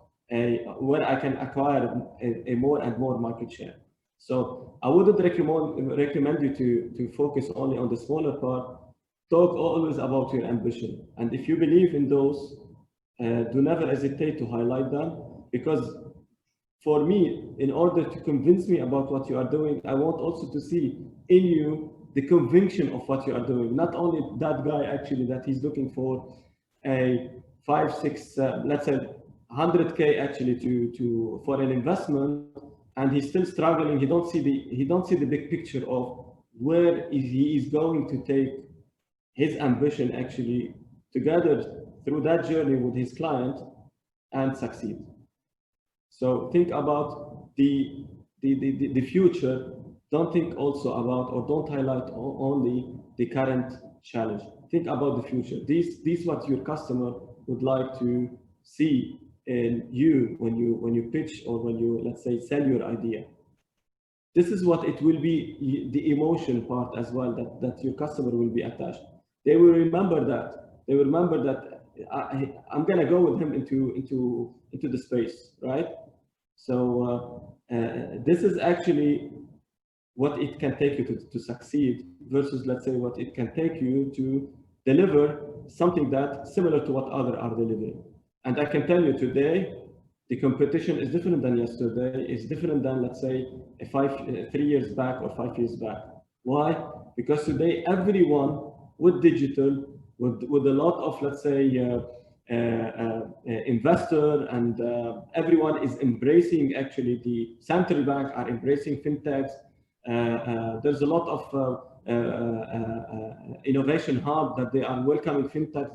where I can acquire a more and more market share. So I wouldn't recommend you to focus only on the smaller part. Talk always about your ambition, and if you believe in those, do never hesitate to highlight them, because for me, in order to convince me about what you are doing, I want also to see in you the conviction of what you are doing. Not only that guy actually that he's looking for a 5, 6, let's say 100K actually for an investment, and he's still struggling. He don't see the big picture of where he is going to take his ambition actually together through that journey with his client and succeed. So think about the future. Don't think also about, or don't highlight only the current challenge. Think about the future. These what your customer would like to see in you when you pitch, or when you, let's say, sell your idea. This is what it will be, the emotion part as well, that your customer will be attached. they will remember that. They will remember that I'm gonna go with him into the space, right? So this is actually what it can take you to succeed versus, let's say, what it can take you to deliver something that similar to what others are delivering. And I can tell you today, the competition is different than yesterday. It's different than, let's say, 3 years back or 5 years back. Why? Because today everyone with digital, with a lot of, let's say, investor, and everyone is embracing, actually the central bank are embracing fintechs. There's a lot of innovation hub that they are welcoming fintechs.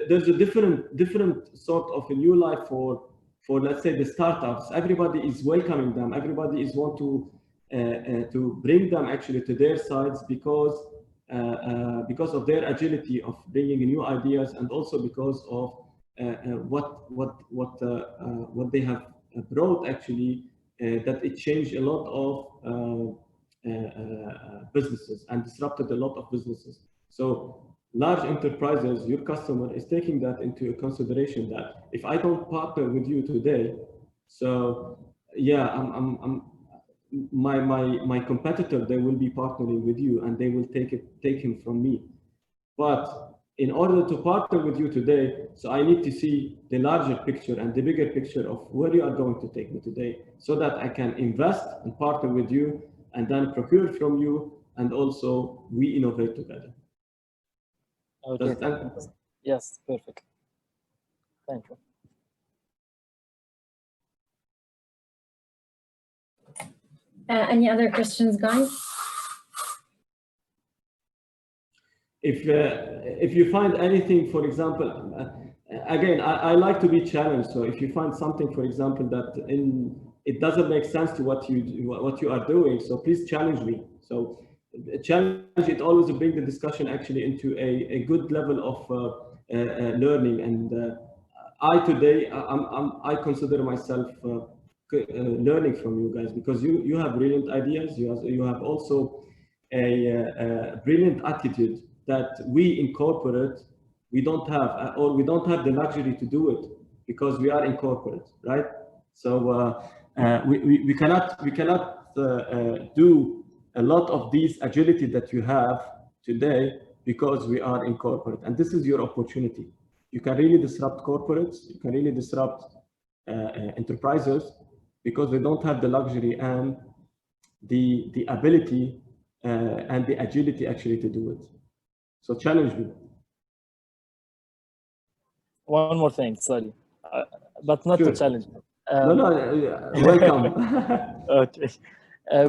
There's a different sort of a new life for, let's say, the startups. Everybody is welcoming them. Everybody is want to bring them actually to their sides because of their agility of bringing new ideas, and also because of what they have brought, actually, that it changed a lot of businesses and disrupted a lot of businesses. So large enterprises, your customer is taking that into consideration, that if I don't partner with you today, so yeah, my competitor, they will be partnering with you and they will take him from me. But in order to partner with you today, so I need to see the larger picture and the bigger picture of where you are going to take me today, so that I can invest and partner with you and then procure from you, and also we innovate together. Okay. Yes, perfect. Thank you. Any other questions, guys? If you find anything, for example, again, I like to be challenged. So if you find something, for example, that it doesn't make sense to what you are doing, so please challenge me. So challenge it always to bring the discussion actually into a good level of learning. And I consider myself learning from you guys, because you have brilliant ideas. You have also a brilliant attitude that we in corporate we don't have, or we don't have the luxury to do it because we are in corporate, right? So we cannot do a lot of these agility that you have today because we are in corporate, and this is your opportunity. You can really disrupt corporates. You can really disrupt enterprises because they don't have the luxury and the ability and the agility actually to do it. So challenge me. One more thing, sorry, but not Sure. to challenge me. Welcome. Okay.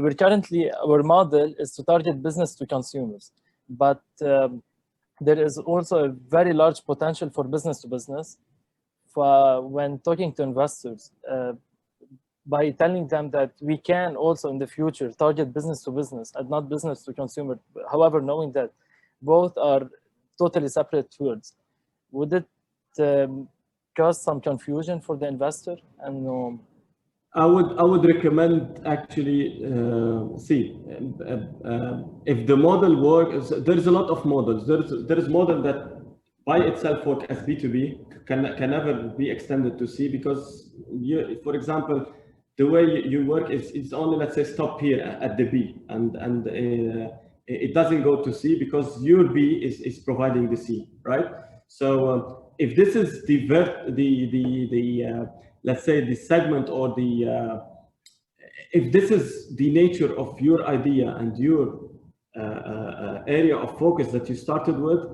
We're currently, our model is to target business to consumers, but there is also a very large potential for business to business when talking to investors, by telling them that we can also in the future target business to business and not business to consumer. However, knowing that both are totally separate words, would it cause some confusion for the investor? And I would recommend actually if the model works. There's a lot of models. There is model that by itself work as B2B can never be extended to C, because for example, the way you work is only, let's say, stop here at the B, and it doesn't go to C because your B is providing the C, right? So if this is let's say the segment, or if this is the nature of your idea and your area of focus that you started with,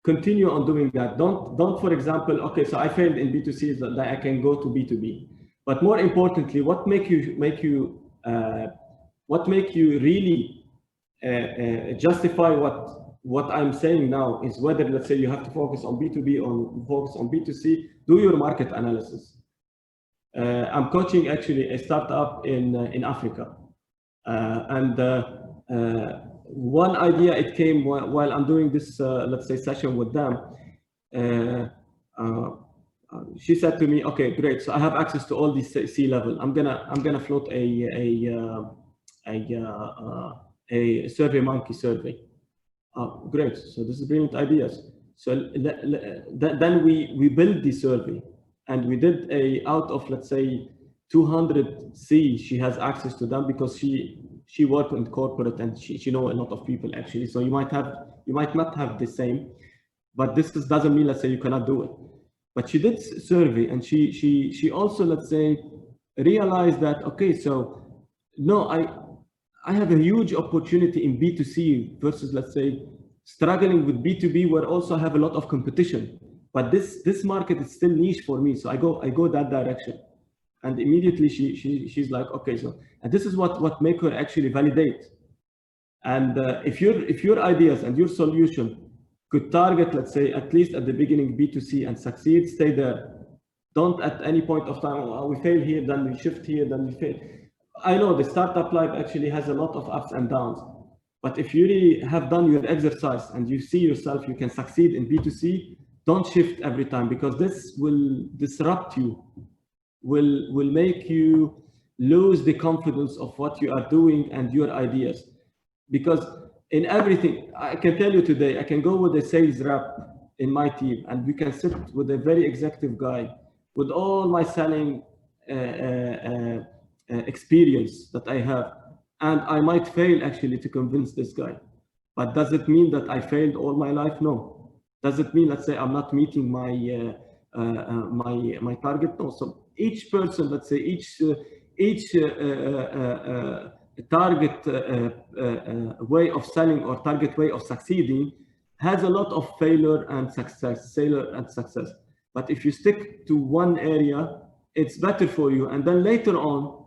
continue on doing that. Don't, for example, okay, so I failed in B2C, that I can go to B2B. But more importantly, what make you really justify what I'm saying now is whether, let's say, you have to focus on B2B or focus on B2C. Do your market analysis. I'm coaching actually a startup in Africa, and one idea it came while I'm doing this let's say session with them. She said to me, "Okay, great. So I have access to all these C-level. I'm gonna float a SurveyMonkey survey. Great. So this is brilliant ideas. So then we built the survey, and we did out of, let's say, 200 C, she has access to them because she worked in corporate and she know a lot of people actually. So you might not have the same, but this doesn't mean, let's say, you cannot do it. But she did survey, and she also, let's say, realized that, okay, so no, I have a huge opportunity in B2C versus, let's say, struggling with B2B, where also I have a lot of competition. But this market is still niche for me, so I go that direction. And immediately she's like, okay, so, and this is what make her actually validate. And if your ideas and your solution could target, let's say, at least at the beginning B2C and succeed, stay there. Don't at any point of time, oh, we fail here, then we shift here, then we fail. I know the startup life actually has a lot of ups and downs, but if you really have done your exercise and you see yourself you can succeed in B2C, don't shift every time, because this will disrupt you, will make you lose the confidence of what you are doing and your ideas. Because in everything, I can tell you today, I can go with a sales rep in my team, and we can sit with a very executive guy with all my selling experience that I have, and I might fail actually to convince this guy. But does it mean that I failed all my life? No. Does it mean, let's say, I'm not meeting my my target? No. So each person, let's say, each target way of selling or target way of succeeding has a lot of failure and success. But if you stick to one area, it's better for you. And then later on,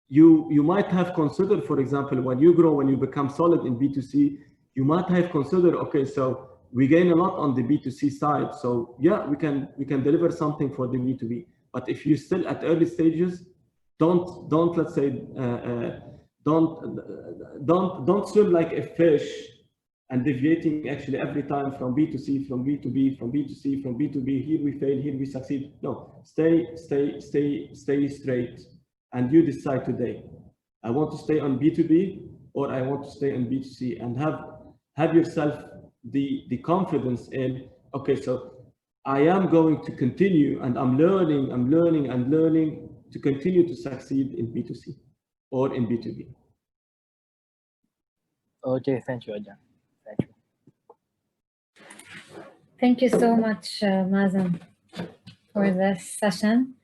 you might have considered, for example, when you grow, when you become solid in B2C, you might have considered, okay, so we gain a lot on the B2C side. So yeah, we can deliver something for the B2B. But if you're still at early stages, don't let's say don't swim like a fish and deviating actually every time from B2C, from B2B, from B2C, from B2B. Here we fail, here we succeed. No, stay straight, and you decide today. I want to stay on B2B or I want to stay on B2C, and have yourself the confidence in, okay, so I am going to continue, and I'm learning to continue to succeed in B2C or in B2B. Okay, thank you again. Thank you. Thank you so much, Mazen, for this session.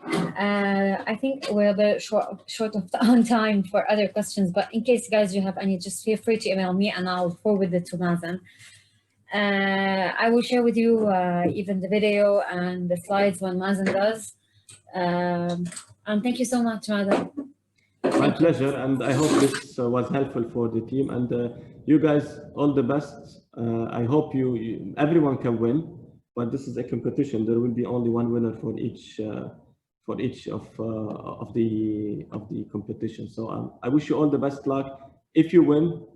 I think we're a bit short on time for other questions, but in case, guys, you have any, just feel free to email me and I'll forward it to Mazen. I will share with you even the video and the slides when Mazen does. And thank you so much, Mazen. My pleasure, and I hope this was helpful for the team. And you guys, all the best. I hope everyone can win, but this is a competition. There will be only one winner for each of the competition. So I wish you all the best luck. If you win,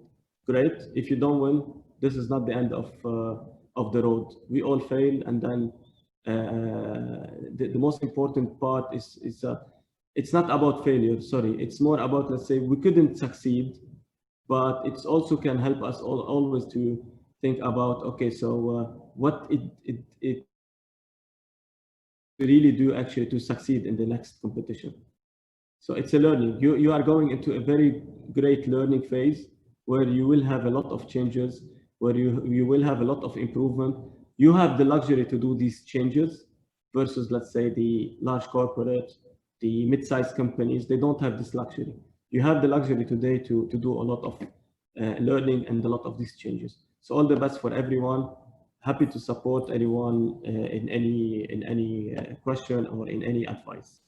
great. If you don't win, this is not the end of the road. We all fail, and then the most important part is it's not about failure. Sorry, it's more about, let's say, we couldn't succeed, but it's also can help us always to think about, okay, so what it really do actually to succeed in the next competition. So it's a learning. You are going into a very great learning phase where you will have a lot of changes, where you will have a lot of improvement. You have the luxury to do these changes versus, let's say, the large corporate, the mid-sized companies. They don't have this luxury. You have the luxury today to do a lot of learning and a lot of these changes. So all the best for everyone. Happy to support anyone in any question or in any advice.